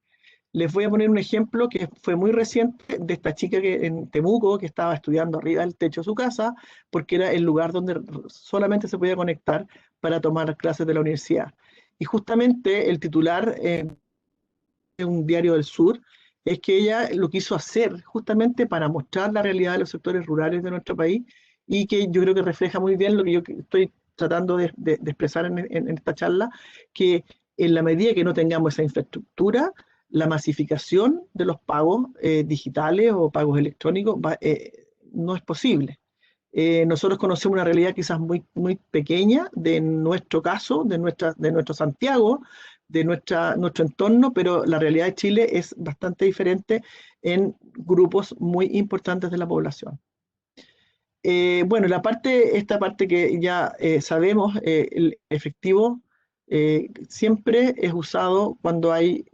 S1: Les voy a poner un ejemplo que fue muy reciente, de esta chica en Temuco, que estaba estudiando arriba del techo de su casa, porque era el lugar donde solamente se podía conectar para tomar clases de la universidad. Y justamente el titular de un diario del sur es que ella lo quiso hacer justamente para mostrar la realidad de los sectores rurales de nuestro país, y que yo creo que refleja muy bien lo que yo estoy tratando de expresar en esta charla, que en la medida que no tengamos esa infraestructura, la masificación de los pagos digitales o pagos electrónicos no es posible. Nosotros conocemos una realidad quizás muy pequeña de nuestro caso, de nuestro Santiago, de nuestro entorno, pero la realidad de Chile es bastante diferente en grupos muy importantes de la población. Bueno, esta parte que ya sabemos, el efectivo siempre es usado cuando hay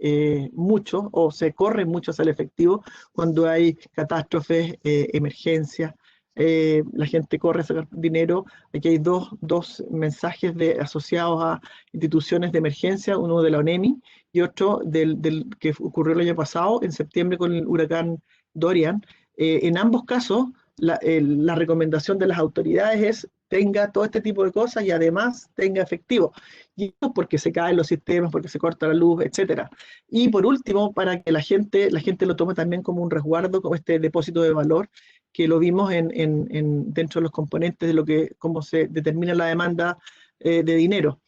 S1: mucho, o se corre mucho hacia el efectivo, cuando hay catástrofes, emergencias, la gente corre a sacar dinero. Aquí hay dos mensajes asociados a instituciones de emergencia, uno de la ONEMI y otro del que ocurrió el año pasado, en septiembre, con el huracán Dorian. En ambos casos, la recomendación de las autoridades es: tenga todo este tipo de cosas y además tenga efectivo. Y esto porque se caen los sistemas, porque se corta la luz, etcétera. Y por último, para que la gente lo tome también como un resguardo, como este depósito de valor, que lo vimos dentro de los componentes de cómo se determina la demanda de dinero.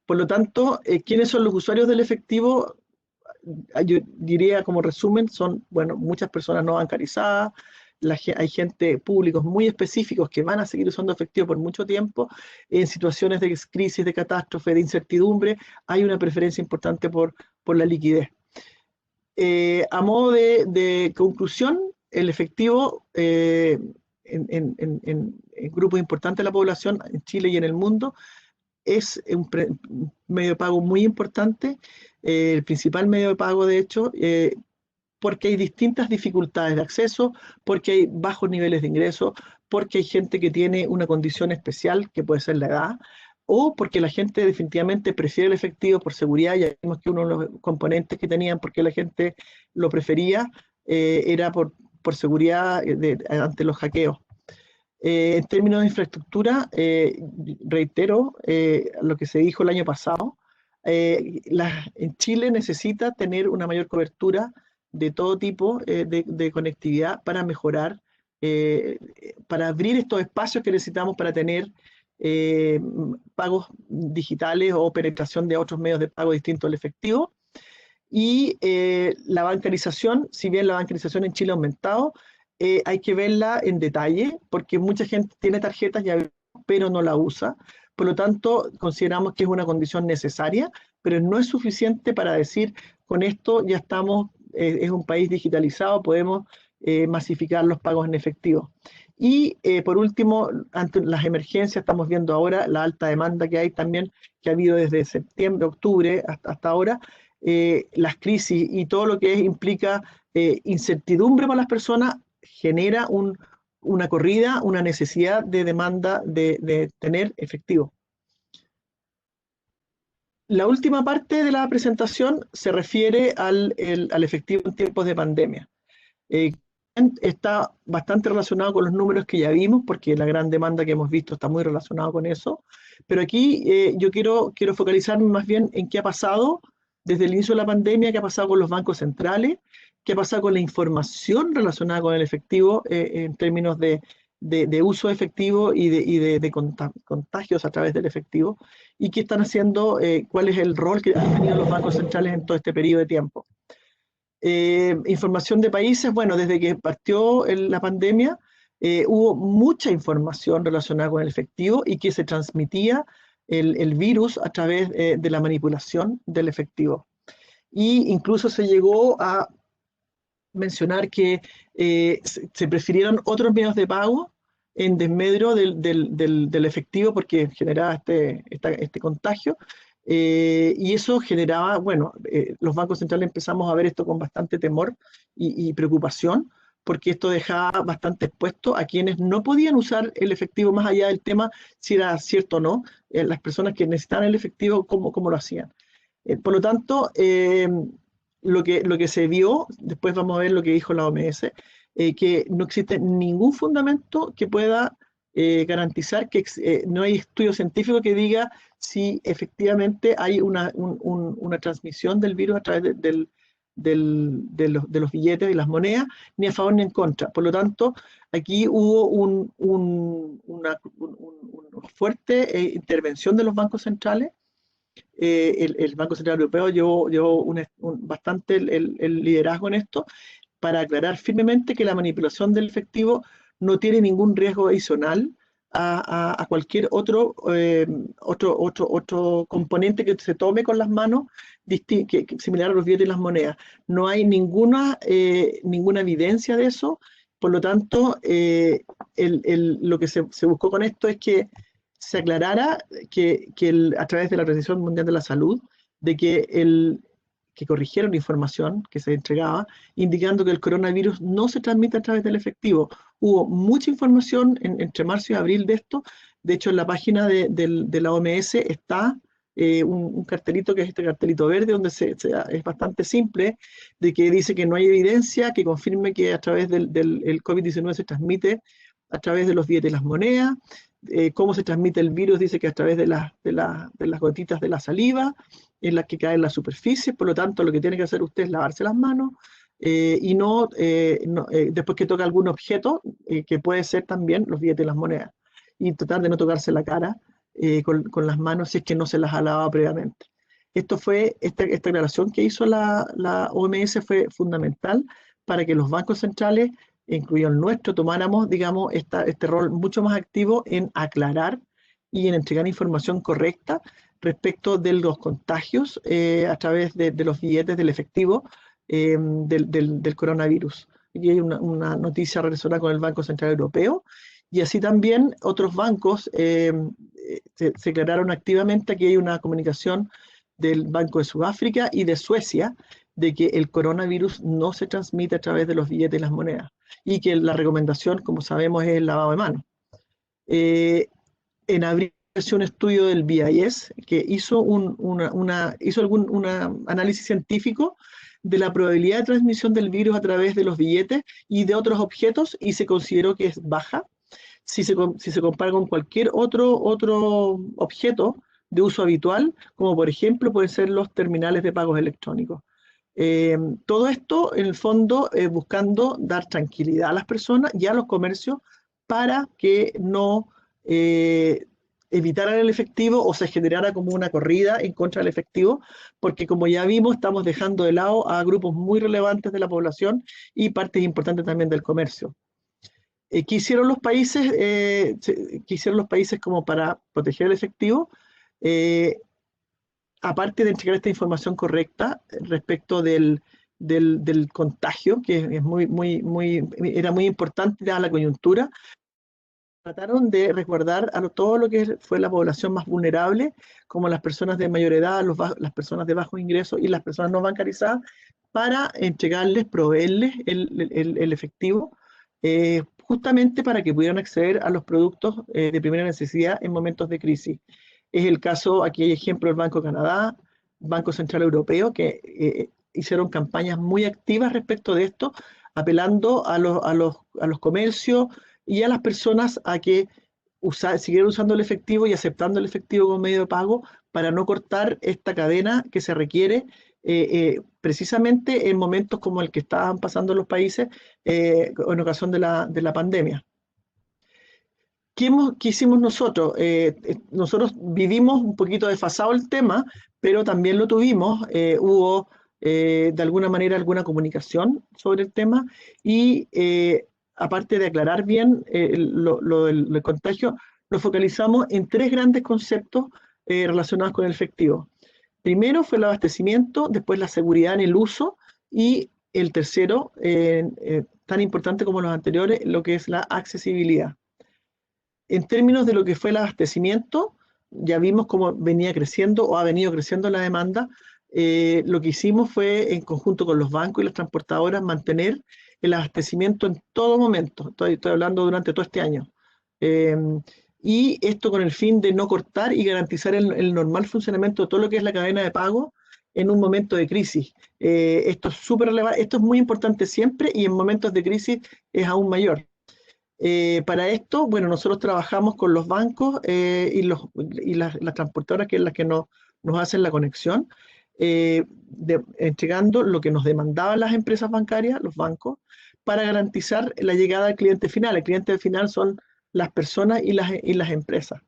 S1: Por lo tanto, ¿quiénes son los usuarios del efectivo? Yo diría, como resumen, son, bueno, muchas personas no bancarizadas. Hay gente, públicos muy específicos que van a seguir usando efectivo por mucho tiempo. En situaciones de crisis, de catástrofe, de incertidumbre, hay una preferencia importante por la liquidez. A modo de conclusión, el efectivo en grupos importantes de la población en Chile y en el mundo es un medio de pago muy importante, el principal medio de pago, de hecho, porque hay distintas dificultades de acceso, porque hay bajos niveles de ingreso, porque hay gente que tiene una condición especial, que puede ser la edad, o porque la gente definitivamente prefiere el efectivo por seguridad. Ya vimos que uno de los componentes que tenían porque la gente lo prefería era por seguridad ante los hackeos. En términos de infraestructura, reitero lo que se dijo el año pasado. En Chile necesita tener una mayor cobertura de todo tipo de conectividad para mejorar, para abrir estos espacios que necesitamos para tener pagos digitales o penetración de otros medios de pago distintos al efectivo. Y la bancarización, si bien la bancarización en Chile ha aumentado, hay que verla en detalle, porque mucha gente tiene tarjetas ya, pero no la usa. Por lo tanto, consideramos que es una condición necesaria, pero no es suficiente para decir, con esto ya estamos, es un país digitalizado, podemos masificar los pagos en efectivo. Y por último, ante las emergencias, estamos viendo ahora la alta demanda que hay también, que ha habido desde septiembre, octubre hasta ahora, las crisis y todo lo que implica incertidumbre para las personas genera una corrida, una necesidad de demanda de tener efectivo. La última parte de la presentación se refiere al efectivo en tiempos de pandemia. Está bastante relacionado con los números que ya vimos, porque la gran demanda que hemos visto está muy relacionado con eso. Pero aquí yo quiero focalizarme más bien en qué ha pasado desde el inicio de la pandemia, qué ha pasado con los bancos centrales, qué ha pasado con la información relacionada con el efectivo en términos de uso efectivo y de contagios a través del efectivo, y qué están haciendo, cuál es el rol que han tenido los bancos centrales en todo este periodo de tiempo. Información de países, bueno, desde que partió la pandemia, hubo mucha información relacionada con el efectivo y que se transmitía el virus a través de la manipulación del efectivo. Y incluso se llegó a mencionar que se prefirieron otros medios de pago en desmedro del efectivo porque generaba este contagio. Y eso generaba, bueno, los bancos centrales empezamos a ver esto con bastante temor y preocupación, porque esto dejaba bastante expuesto a quienes no podían usar el efectivo más allá del tema si era cierto o no, las personas que necesitaban el efectivo, cómo lo hacían. Por lo tanto, lo que se vio, después vamos a ver lo que dijo la OMS, que no existe ningún fundamento que pueda garantizar que no hay estudio científico que diga si efectivamente hay una transmisión del virus a través de los billetes y las monedas, ni a favor ni en contra. Por lo tanto, aquí hubo una fuerte intervención de los bancos centrales. El Banco Central Europeo llevó bastante el liderazgo en esto para aclarar firmemente que la manipulación del efectivo no tiene ningún riesgo adicional a cualquier otro componente que se tome con las manos similar a los billetes y las monedas. No hay ninguna evidencia de eso. Por lo tanto, lo que se buscó con esto es que se aclarara a través de la Organización Mundial de la Salud, de que corrigieron información que se entregaba, indicando que el coronavirus no se transmite a través del efectivo. Hubo mucha información entre marzo y abril de esto. De hecho, en la página de la OMS está un cartelito, que es este cartelito verde, donde es bastante simple, de que dice que no hay evidencia que confirme que a través del COVID-19 se transmite a través de los billetes y las monedas. Cómo se transmite el virus, dice que a través de las gotitas de la saliva en las que cae en la superficie. Por lo tanto, lo que tiene que hacer usted es lavarse las manos y después que toca algún objeto, que puede ser también los billetes y las monedas, y tratar de no tocarse la cara con las manos si es que no se las ha lavado previamente. Esta aclaración que hizo la OMS fue fundamental para que los bancos centrales, incluido el nuestro, tomáramos, digamos, este rol mucho más activo en aclarar y en entregar información correcta respecto de los contagios a través de los billetes del efectivo del coronavirus. Y hay una noticia relacionada con el Banco Central Europeo, y así también otros bancos se declararon activamente. Aquí hay una comunicación del Banco de Sudáfrica y de Suecia de que el coronavirus no se transmite a través de los billetes y las monedas, y que la recomendación, como sabemos, es el lavado de manos. En abril apareció un estudio del BIS que hizo un análisis científico de la probabilidad de transmisión del virus a través de los billetes y de otros objetos, y se consideró que es baja. si se compara con cualquier otro objeto de uso habitual, como por ejemplo pueden ser los terminales de pagos electrónicos. Todo esto, en el fondo, buscando dar tranquilidad a las personas y a los comercios para que no evitaran el efectivo o se generara como una corrida en contra del efectivo, porque como ya vimos, estamos dejando de lado a grupos muy relevantes de la población y partes importantes también del comercio. ¿Qué hicieron los países? ¿Qué hicieron los países como para proteger el efectivo? Eh, Aparte de entregar esta información correcta respecto del contagio, que es era muy importante dada la coyuntura, trataron de resguardar a todo lo que fue la población más vulnerable, como las personas de mayor edad, las personas de bajos ingresos y las personas no bancarizadas, para entregarles, proveerles el efectivo, justamente para que pudieran acceder a los productos de primera necesidad en momentos de crisis. Es el caso, aquí hay ejemplo del Banco de Canadá, Banco Central Europeo, que hicieron campañas muy activas respecto de esto, apelando a los comercios y a las personas a que siguieran usando el efectivo y aceptando el efectivo como medio de pago para no cortar esta cadena que se requiere precisamente en momentos como el que estaban pasando los países en ocasión de la pandemia. ¿Qué hicimos nosotros? Nosotros vivimos un poquito desfasado el tema, pero también lo tuvimos. Hubo de alguna manera alguna comunicación sobre el tema y aparte de aclarar bien lo del contagio, lo focalizamos en tres grandes conceptos relacionados con el efectivo. Primero fue el abastecimiento, después la seguridad en el uso y el tercero, tan importante como los anteriores, lo que es la accesibilidad. En términos de lo que fue el abastecimiento, ya vimos cómo venía creciendo o ha venido creciendo la demanda. Lo que hicimos fue, en conjunto con los bancos y las transportadoras, mantener el abastecimiento en todo momento. Estoy hablando durante todo este año. Eh, y esto con el fin de no cortar y garantizar el normal funcionamiento de todo lo que es la cadena de pago en un momento de crisis. Esto es súper relevante, esto es muy importante siempre y en momentos de crisis es aún mayor. Para esto, bueno, nosotros trabajamos con los bancos y las transportadoras, que es las que nos hacen la conexión, entregando lo que nos demandaban las empresas bancarias, los bancos, para garantizar la llegada al cliente final. El cliente final son las personas y las empresas.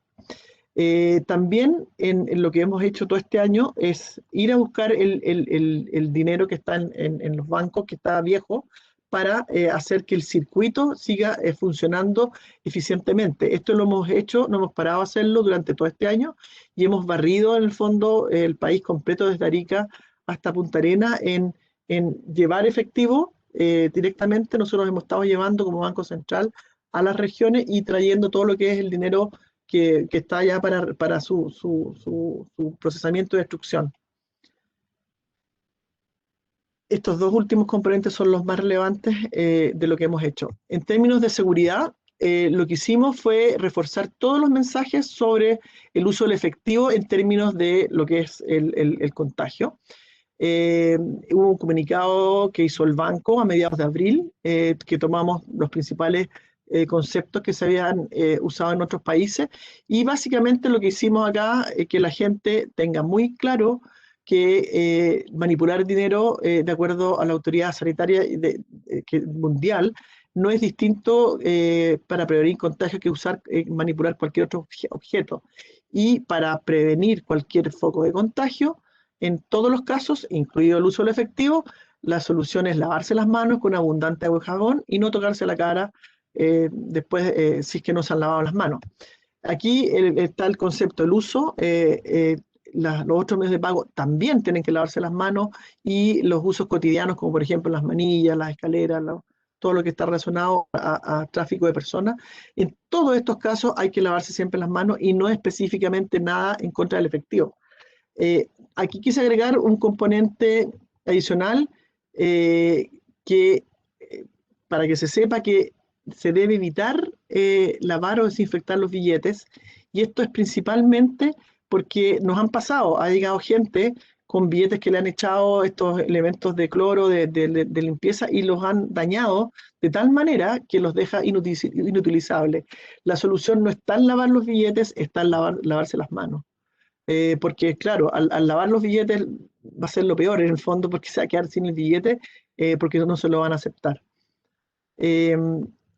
S1: También en lo que hemos hecho todo este año es ir a buscar el dinero que está en los bancos, que está viejo, para hacer que el circuito siga funcionando eficientemente. Esto lo hemos hecho, no hemos parado a hacerlo durante todo este año y hemos barrido en el fondo el país completo desde Arica hasta Punta Arenas en llevar efectivo directamente. Nosotros hemos estado llevando como Banco Central a las regiones y trayendo todo lo que es el dinero que está ya para su procesamiento y destrucción. Estos dos últimos componentes son los más relevantes de lo que hemos hecho. En términos de seguridad, lo que hicimos fue reforzar todos los mensajes sobre el uso del efectivo en términos de lo que es el contagio. Hubo un comunicado que hizo el banco a mediados de abril, que tomamos los principales conceptos que se habían usado en otros países y básicamente lo que hicimos acá es que la gente tenga muy claro que manipular dinero de acuerdo a la autoridad sanitaria mundial no es distinto para prevenir contagios que manipular cualquier otro objeto. Y para prevenir cualquier foco de contagio, en todos los casos, incluido el uso del efectivo, la solución es lavarse las manos con abundante agua y jabón y no tocarse la cara después si es que no se han lavado las manos. Aquí está el concepto del uso. Los otros medios de pago también tienen que lavarse las manos y los usos cotidianos, como por ejemplo las manillas, las escaleras, todo lo que está relacionado a tráfico de personas. En todos estos casos hay que lavarse siempre las manos y no específicamente nada en contra del efectivo. Aquí quise agregar un componente adicional para que se sepa que se debe evitar lavar o desinfectar los billetes, y esto es principalmente porque nos han pasado, ha llegado gente con billetes que le han echado estos elementos de cloro, de limpieza, y los han dañado de tal manera que los deja inutilizables. La solución no está en lavar los billetes, está en lavarse las manos. Porque claro, al lavar los billetes va a ser lo peor en el fondo, porque se va a quedar sin el billete, porque no se lo van a aceptar. Eh,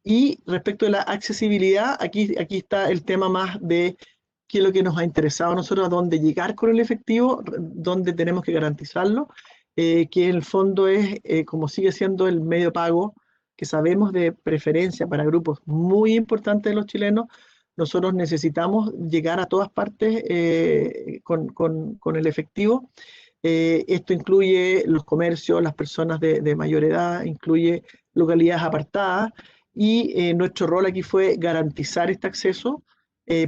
S1: y respecto de la accesibilidad, aquí está el tema más de qué es lo que nos ha interesado a nosotros, a dónde llegar con el efectivo, dónde tenemos que garantizarlo, que en el fondo es, como sigue siendo el medio pago, que sabemos de preferencia para grupos muy importantes de los chilenos. Nosotros necesitamos llegar a todas partes con el efectivo. Esto incluye los comercios, las personas de mayor edad, incluye localidades apartadas, y nuestro rol aquí fue garantizar este acceso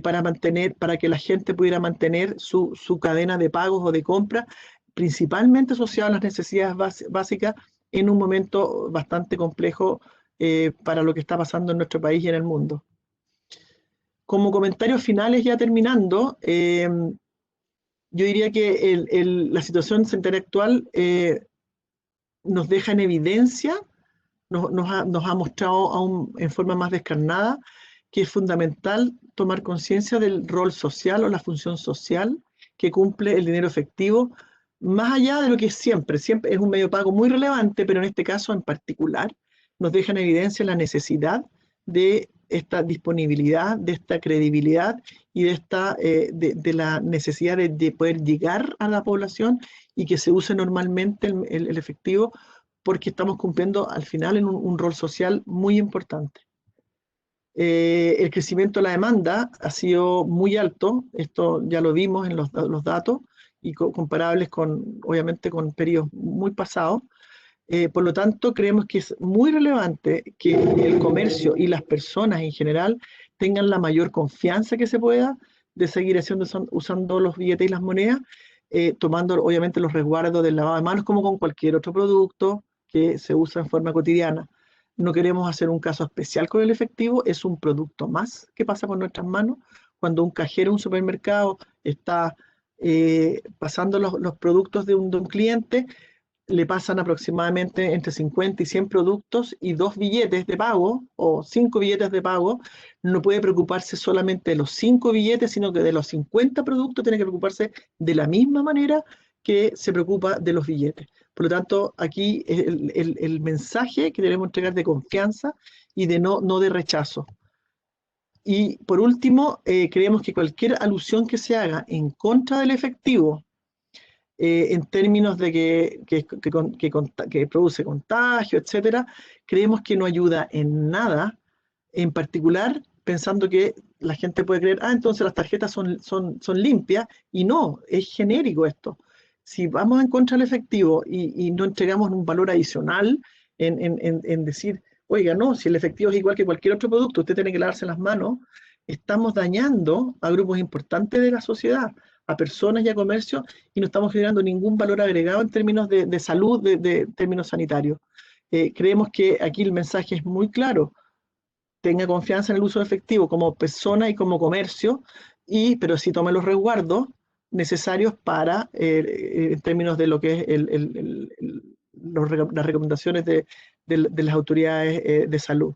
S1: para que la gente pudiera mantener su cadena de pagos o de compra, principalmente asociada a las necesidades básicas en un momento bastante complejo para lo que está pasando en nuestro país y en el mundo. Como comentarios finales, ya terminando, yo diría que la situación sanitaria actual nos deja en evidencia, nos ha mostrado en forma más descarnada que es fundamental tomar conciencia del rol social o la función social que cumple el dinero efectivo, más allá de lo que es siempre es un medio de pago muy relevante, pero en este caso en particular nos deja en evidencia la necesidad de esta disponibilidad, de esta credibilidad y de la necesidad de poder llegar a la población y que se use normalmente el efectivo, porque estamos cumpliendo al final en un rol social muy importante. El crecimiento de la demanda ha sido muy alto, esto ya lo vimos en los datos, y comparables obviamente con periodos muy pasados. Por lo tanto, creemos que es muy relevante que el comercio y las personas en general tengan la mayor confianza que se pueda de seguir usando los billetes y las monedas, tomando obviamente los resguardos del lavado de manos como con cualquier otro producto que se usa en forma cotidiana. No queremos hacer un caso especial con el efectivo, es un producto más que pasa por nuestras manos. Cuando un cajero en un supermercado está pasando los productos de un cliente, le pasan aproximadamente entre 50 y 100 productos y 2 billetes de pago o 5 billetes de pago. No puede preocuparse solamente de los 5 billetes, sino que de los 50 productos tiene que preocuparse de la misma manera que se preocupa de los billetes. Por lo tanto, aquí es el mensaje que debemos entregar de confianza y de no de rechazo. Y por último, creemos que cualquier alusión que se haga en contra del efectivo, en términos de que produce contagio, etcétera, creemos que no ayuda en nada, en particular pensando que la gente puede creer, entonces las tarjetas son limpias, y no, es genérico esto. Si vamos en contra del efectivo y no entregamos un valor adicional en decir, oiga, no, si el efectivo es igual que cualquier otro producto, usted tiene que lavarse las manos, estamos dañando a grupos importantes de la sociedad, a personas y a comercio, y no estamos generando ningún valor agregado en términos de salud, de términos sanitarios. Creemos que aquí el mensaje es muy claro: tenga confianza en el uso de efectivo como persona y como comercio, pero sí tome los resguardos necesarios para, en términos de lo que es las recomendaciones de las autoridades de salud.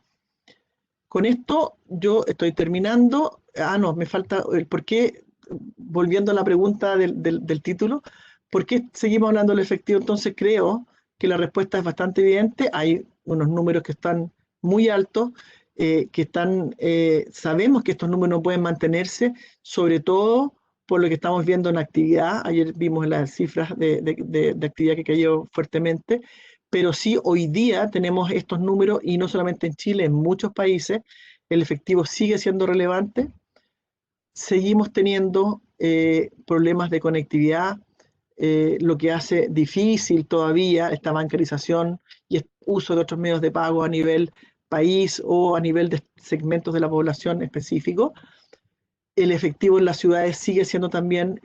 S1: Con esto yo estoy terminando. No, me falta el por qué, volviendo a la pregunta del título, ¿por qué seguimos hablando del efectivo? Entonces creo que la respuesta es bastante evidente. Hay unos números que están muy altos, sabemos que estos números no pueden mantenerse, sobre todo por lo que estamos viendo en actividad. Ayer vimos las cifras de actividad que cayó fuertemente, pero sí hoy día tenemos estos números, y no solamente en Chile, en muchos países el efectivo sigue siendo relevante. Seguimos teniendo problemas de conectividad, lo que hace difícil todavía esta bancarización y el uso de otros medios de pago a nivel país o a nivel de segmentos de la población específico. El efectivo en las ciudades sigue siendo también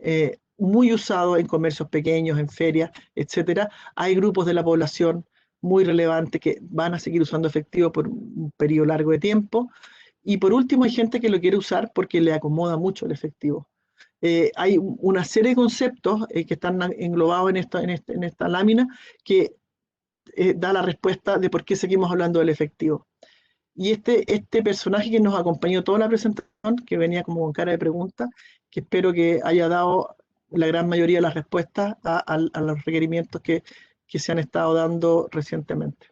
S1: muy usado en comercios pequeños, en ferias, etcétera. Hay grupos de la población muy relevantes que van a seguir usando efectivo por un periodo largo de tiempo. Y por último, hay gente que lo quiere usar porque le acomoda mucho el efectivo. Hay una serie de conceptos que están englobados en esta lámina que da la respuesta de por qué seguimos hablando del efectivo. Y este personaje que nos acompañó toda la presentación, que venía como con cara de pregunta, que espero que haya dado la gran mayoría de las respuestas a los requerimientos que se han estado dando recientemente.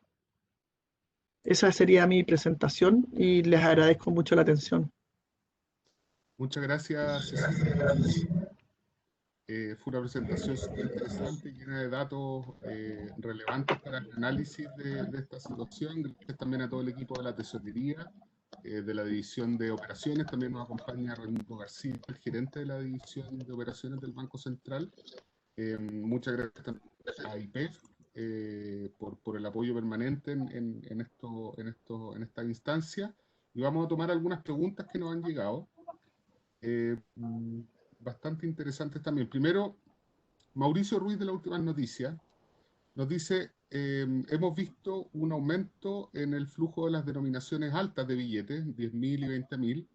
S1: Esa sería mi presentación y les agradezco mucho la atención.
S2: Muchas gracias, Cecilia. Fue una presentación súper interesante, llena de datos relevantes para el análisis de esta situación. Gracias también a todo el equipo de la tesorería, de la división de operaciones. También nos acompaña Raimundo García, el gerente de la división de operaciones del Banco Central. Muchas gracias también a IPEF por el apoyo permanente en esta instancia. Y vamos a tomar algunas preguntas que nos han llegado. Eh, mm, Bastante interesantes también. Primero, Mauricio Ruiz de las Últimas Noticias nos dice, hemos visto un aumento en el flujo de las denominaciones altas de billetes, 10.000 y 20.000,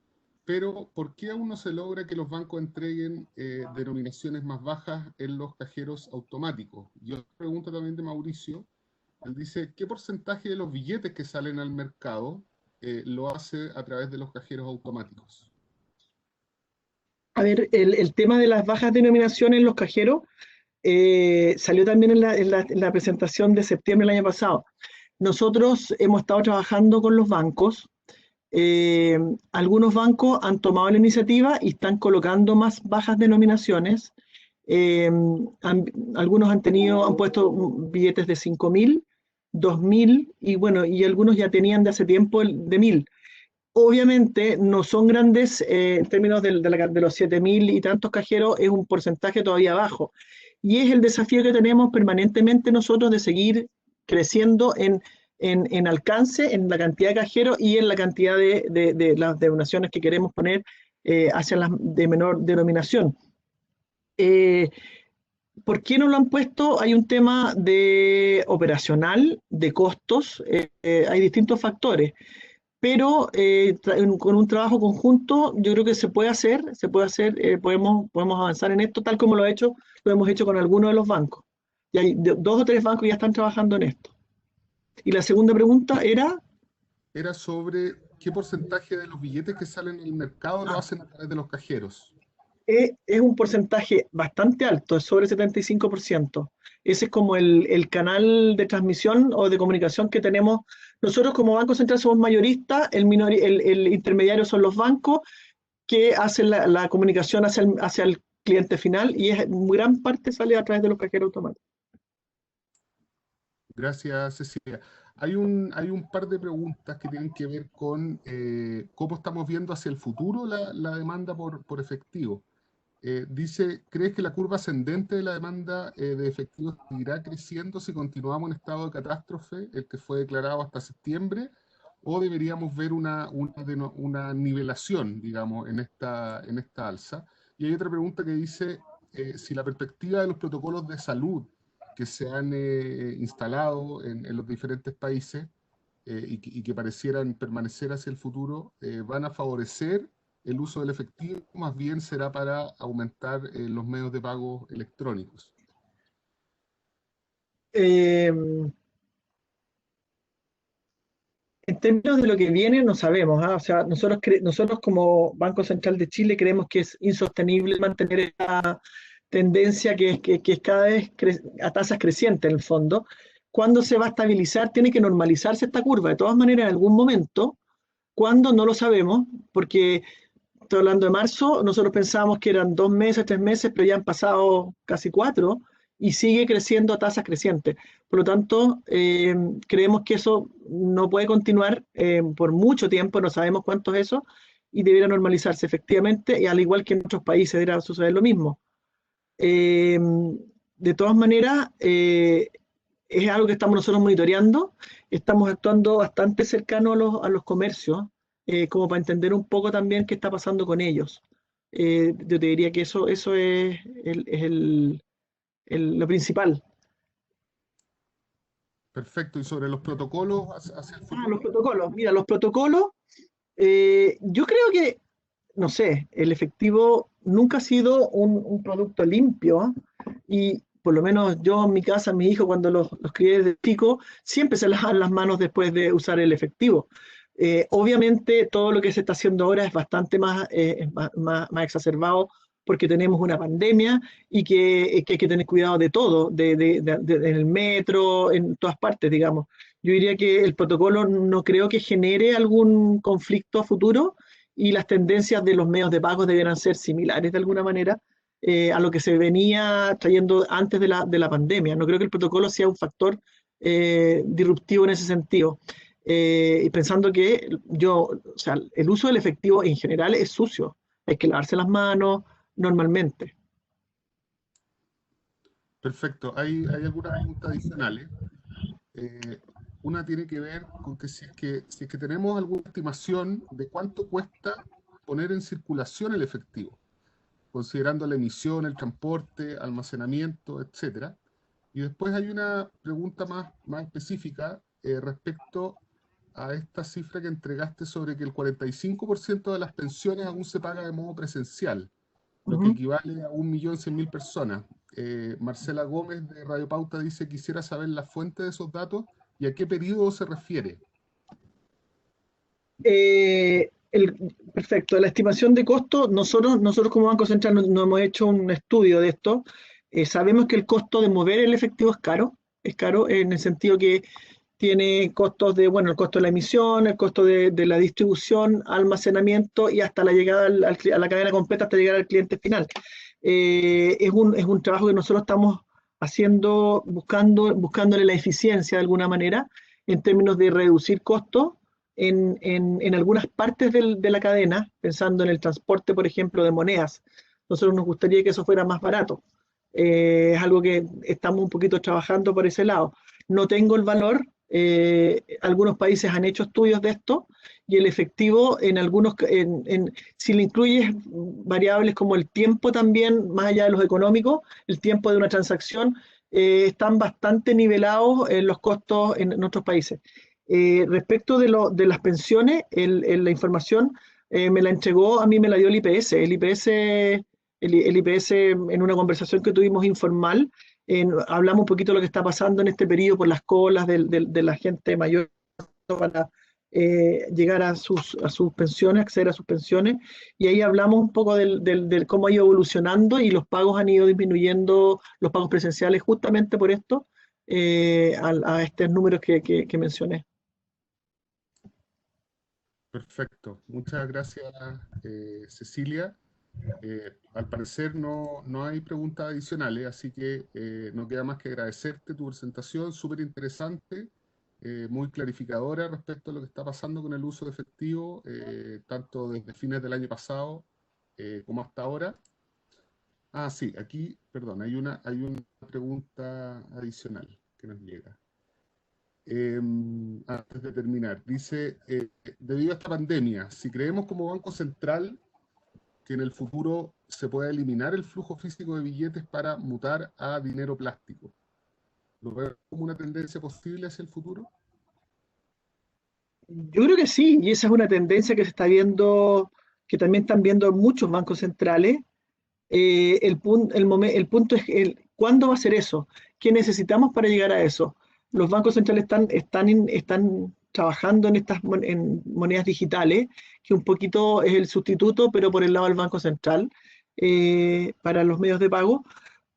S2: pero ¿por qué aún no se logra que los bancos entreguen denominaciones más bajas en los cajeros automáticos? Y otra pregunta también de Mauricio, él dice, ¿qué porcentaje de los billetes que salen al mercado lo hace a través de los cajeros automáticos?
S1: A ver, el tema de las bajas denominaciones en los cajeros salió también en la presentación de septiembre del año pasado. Nosotros hemos estado trabajando con los bancos. Eh, Algunos bancos han tomado la iniciativa y están colocando más bajas denominaciones. Eh, Algunos han puesto billetes de 5.000, 2.000 y bueno, y algunos ya tenían de hace tiempo el de 1.000. Obviamente no son grandes en términos de los 7.000 y tantos cajeros, es un porcentaje todavía bajo. Y es el desafío que tenemos permanentemente nosotros de seguir creciendo en alcance, en la cantidad de cajeros y en la cantidad de las denominaciones que queremos poner hacia las de menor denominación. Eh, ¿Por qué no lo han puesto? Hay un tema de operacional, de costos, hay distintos factores, pero con un trabajo conjunto yo creo que podemos avanzar en esto tal como lo hemos hecho con algunos de los bancos. Y hay dos o tres bancos que ya están trabajando en esto. Y la segunda pregunta era,
S2: Era sobre qué porcentaje de los billetes que salen en el mercado lo hacen a través de los cajeros.
S1: es un porcentaje bastante alto, es sobre el 75%. Ese es como el canal de transmisión o de comunicación que tenemos. Nosotros como Banco Central somos mayoristas, el intermediario son los bancos que hacen la comunicación hacia el cliente final y gran parte sale a través de los cajeros automáticos.
S2: Gracias, Cecilia. Hay un par de preguntas que tienen que ver con cómo estamos viendo hacia el futuro la demanda por efectivo. Dice, ¿crees que la curva ascendente de la demanda de efectivo seguirá creciendo si continuamos en estado de catástrofe, el que fue declarado hasta septiembre, o deberíamos ver una nivelación, digamos, en esta alza? Y hay otra pregunta que dice, si la perspectiva de los protocolos de salud que se han instalado en los diferentes países y que parecieran permanecer hacia el futuro, van a favorecer el uso del efectivo, más bien será para aumentar los medios de pago electrónicos.
S1: Eh, en términos de lo que viene, no sabemos. ¿Ah? O sea, nosotros como Banco Central de Chile creemos que es insostenible mantener esta tendencia que es cada vez a tasas crecientes en el fondo. ¿Cuándo se va a estabilizar? Tiene que normalizarse esta curva. De todas maneras, en algún momento, ¿cuándo? No lo sabemos, porque estoy hablando de marzo, nosotros pensábamos que eran 2 meses, 3 meses, pero ya han pasado casi 4 y sigue creciendo a tasas crecientes. Por lo tanto, creemos que eso no puede continuar por mucho tiempo, no sabemos cuánto es eso, y debiera normalizarse efectivamente, y al igual que en otros países debería suceder lo mismo. Eh, de todas maneras, es algo que estamos nosotros monitoreando, estamos actuando bastante cercano a los comercios, como para entender un poco también qué está pasando con ellos. Yo te diría que eso es lo principal.
S2: Perfecto, y sobre los protocolos hacia el
S1: Ah, los
S2: futuro.
S1: protocolos. Mira, los protocolos, yo creo que no sé, el efectivo nunca ha sido un producto limpio y por lo menos yo en mi casa, mi hijo cuando los crié desde chico, siempre se lavan las manos después de usar el efectivo. Obviamente todo lo que se está haciendo ahora es bastante más exacerbado porque tenemos una pandemia y que hay que tener cuidado de todo, en el metro, en todas partes, digamos. Yo diría que el protocolo no creo que genere algún conflicto a futuro y las tendencias de los medios de pago deberán ser similares de alguna manera a lo que se venía trayendo antes de la pandemia. No creo que el protocolo sea un factor disruptivo en ese sentido. Y pensando que o sea, el uso del efectivo en general es sucio. Hay que lavarse las manos normalmente.
S2: Perfecto. Hay algunas preguntas adicionales. Eh, una tiene que ver con que si es que tenemos alguna estimación de cuánto cuesta poner en circulación el efectivo, considerando la emisión, el transporte, almacenamiento, etcétera. Y después hay una pregunta más específica respecto a esta cifra que entregaste sobre que el 45% de las pensiones aún se paga de modo presencial,
S1: Uh
S2: lo que
S1: -huh.
S2: equivale a 1.100.000 personas. Marcela Gómez de Radio Pauta dice: quisiera saber la fuente de esos datos y a qué periodo se refiere.
S1: Perfecto, la estimación de costo, nosotros como Banco Central no hemos hecho un estudio de esto. Sabemos que el costo de mover el efectivo es caro en el sentido que tiene costos bueno, el costo de la emisión, el costo de la distribución, almacenamiento y hasta la llegada a la cadena completa hasta llegar al cliente final. Es un trabajo que nosotros estamos haciendo, buscándole la eficiencia de alguna manera en términos de reducir costos en algunas partes de la cadena, pensando en el transporte, por ejemplo, de monedas. Nosotros nos gustaría que eso fuera más barato. Es algo que estamos un poquito trabajando por ese lado. No tengo el valor, algunos países han hecho estudios de esto y el efectivo si le incluyes variables como el tiempo también, más allá de los económicos, el tiempo de una transacción, están bastante nivelados en los costos en otros países. Respecto de las pensiones, la información me la entregó, a mí me la dio el IPS. El IPS en una conversación que tuvimos informal, hablamos un poquito de lo que está pasando en este periodo por las colas de la gente mayor para llegar a sus pensiones, acceder a sus pensiones, y ahí hablamos un poco del cómo ha ido evolucionando y los pagos han ido disminuyendo, los pagos presenciales justamente por esto, a estos números que mencioné.
S2: Perfecto. Muchas gracias, Cecilia. Al parecer no hay preguntas adicionales, así que no queda más que agradecerte tu presentación, súper interesante, muy clarificadora respecto a lo que está pasando con el uso de efectivo, tanto desde fines del año pasado como hasta ahora. Ah, sí, aquí, perdón, hay una pregunta adicional que nos llega. Antes de terminar, dice, debido a esta pandemia, si creemos como Banco Central que en el futuro se pueda eliminar el flujo físico de billetes para mutar a dinero plástico, ¿lo veo como una tendencia posible hacia el futuro?
S1: Yo creo que sí, y esa es una tendencia que se está viendo, que también están viendo muchos bancos centrales. El punto es ¿cuándo va a ser eso? ¿Qué necesitamos para llegar a eso? Los bancos centrales están trabajando en monedas digitales, que un poquito es el sustituto, pero por el lado del Banco Central, para los medios de pago,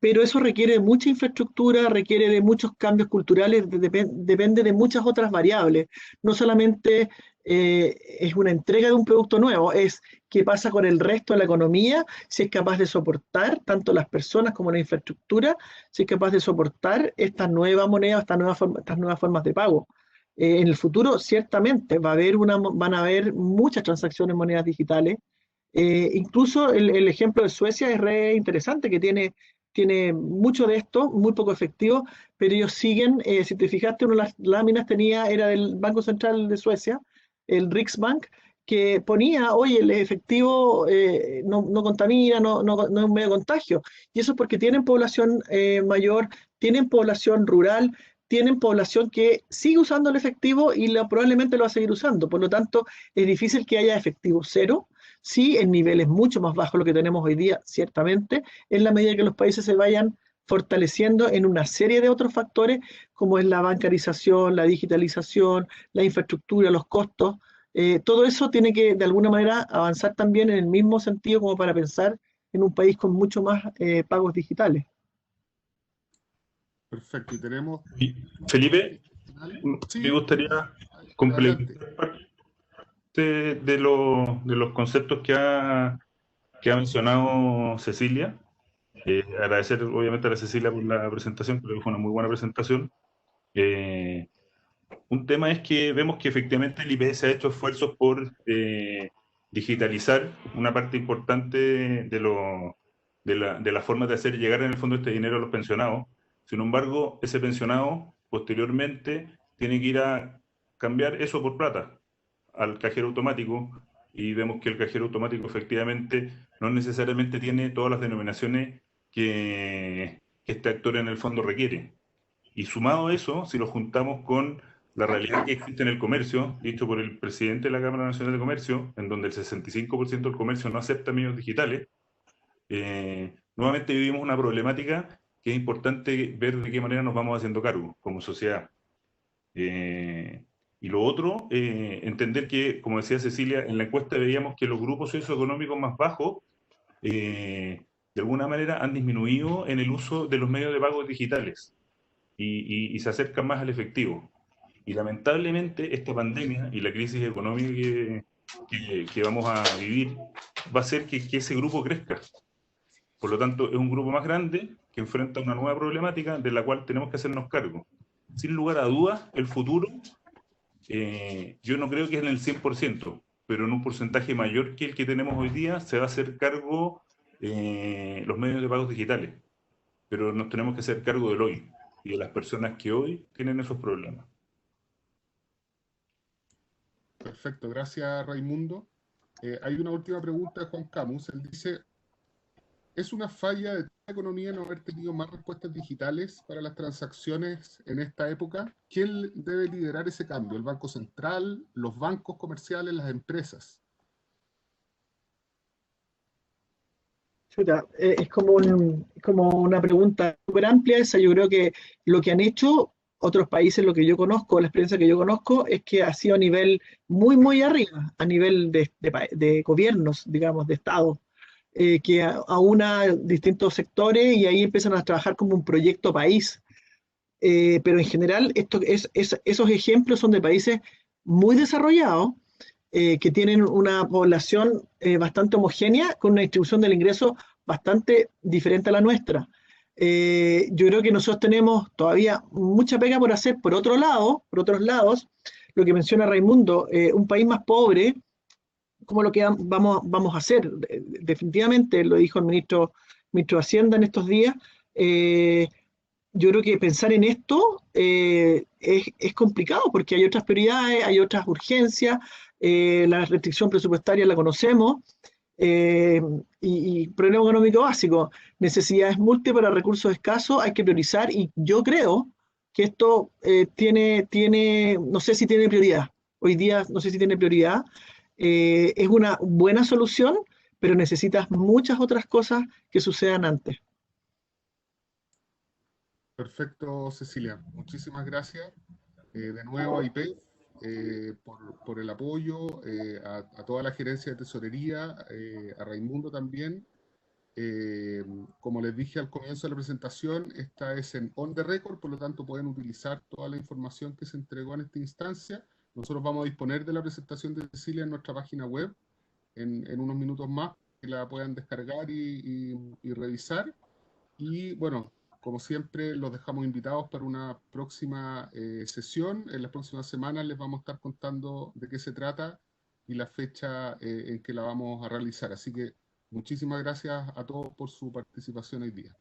S1: pero eso requiere de mucha infraestructura, requiere de muchos cambios culturales, depende de muchas otras variables. No solamente es una entrega de un producto nuevo, es qué pasa con el resto de la economía, si es capaz de soportar, tanto las personas como la infraestructura, si es capaz de soportar esta nueva moneda, estas nuevas formas de pago. En el futuro, ciertamente, van a haber muchas transacciones en monedas digitales. Incluso el ejemplo de Suecia es re interesante, que tiene mucho de esto, muy poco efectivo, pero ellos siguen, si te fijaste, una de las láminas era del Banco Central de Suecia, el Riksbank, que ponía, oye, el efectivo no contamina, no es un medio de contagio. Y eso es porque tienen población mayor, tienen población rural, tienen población que sigue usando el efectivo y probablemente lo va a seguir usando. Por lo tanto, es difícil que haya efectivo cero, sí, en niveles mucho más bajos lo que tenemos hoy día, ciertamente, en la medida que los países se vayan fortaleciendo en una serie de otros factores, como es la bancarización, la digitalización, la infraestructura, los costos. Todo eso tiene que, de alguna manera, avanzar también en el mismo sentido como para pensar en un país con mucho más pagos digitales.
S2: Perfecto, y tenemos
S3: Y,
S2: una
S3: Felipe,
S2: pregunta final.
S3: me
S2: Sí,
S3: gustaría
S2: adelante.
S3: complementar parte de los conceptos que ha mencionado Cecilia. Agradecer obviamente a la Cecilia por la presentación, creo que fue una muy buena presentación. Eh, un tema es que vemos que efectivamente el IPS ha hecho esfuerzos por digitalizar una parte importante de la forma de hacer llegar en el fondo este dinero a los pensionados. Sin embargo, ese pensionado posteriormente tiene que ir a cambiar eso por plata al cajero automático, y vemos que el cajero automático efectivamente no necesariamente tiene todas las denominaciones que este actor en el fondo requiere. Y sumado a eso, si lo juntamos con la realidad que existe en el comercio, dicho por el presidente de la Cámara Nacional de Comercio, en donde el 65% del comercio no acepta medios digitales, nuevamente vivimos una problemática que es importante ver de qué manera nos vamos haciendo cargo como sociedad. Y lo otro, entender que, como decía Cecilia, en la encuesta veíamos que los grupos socioeconómicos más bajos, de alguna manera, han disminuido en el uso de los medios de pago digitales y se acercan más al efectivo. Y lamentablemente esta pandemia y la crisis económica que vamos a vivir va a hacer que ese grupo crezca. Por lo tanto, es un grupo más grande que enfrenta una nueva problemática de la cual tenemos que hacernos cargo. Sin lugar a dudas, el futuro, yo no creo que es en el 100%, pero en un porcentaje mayor que el que tenemos hoy día, se va a hacer cargo los medios de pagos digitales. Pero nos tenemos que hacer cargo del hoy y de las personas que hoy tienen esos problemas.
S2: Perfecto, gracias Raimundo. Hay una última pregunta de Juan Camus. Él dice, ¿es una falla de la economía no haber tenido más respuestas digitales para las transacciones en esta época? ¿Quién debe liderar ese cambio? ¿El Banco Central, los bancos comerciales, las empresas?
S1: Chuta, es como, como una pregunta súper amplia esa. Yo creo que lo que han hecho otros países, lo que yo conozco, la experiencia que yo conozco, es que ha sido a nivel muy, muy arriba, a nivel de gobiernos, digamos, de Estado, que aúna distintos sectores y ahí empiezan a trabajar como un proyecto país. Pero en general, esos ejemplos son de países muy desarrollados, que tienen una población bastante homogénea, con una distribución del ingreso bastante diferente a la nuestra. Yo creo que nosotros tenemos todavía mucha pega por hacer por otro lado, por otros lados, lo que menciona Raimundo, un país más pobre, como lo que vamos a hacer. Definitivamente, lo dijo el ministro de Hacienda en estos días. Yo creo que pensar en esto es complicado porque hay otras prioridades, hay otras urgencias, la restricción presupuestaria la conocemos, eh, y problema económico básico, necesidades múltiples para recursos escasos, hay que priorizar y yo creo que esto no sé si tiene prioridad, hoy día no sé si tiene prioridad, es una buena solución, pero necesitas muchas otras cosas que sucedan antes.
S2: Perfecto, Cecilia. Muchísimas gracias. De nuevo a IPEF por el apoyo, a toda la gerencia de tesorería, a Raimundo también. Como les dije al comienzo de la presentación, esta es en on the record, por lo tanto pueden utilizar toda la información que se entregó en esta instancia. Nosotros vamos a disponer de la presentación de Cecilia en nuestra página web en unos minutos más, que la puedan descargar y revisar. Y bueno, como siempre, los dejamos invitados para una próxima sesión. En las próximas semanas les vamos a estar contando de qué se trata y la fecha en que la vamos a realizar. Así que muchísimas gracias a todos por su participación hoy día.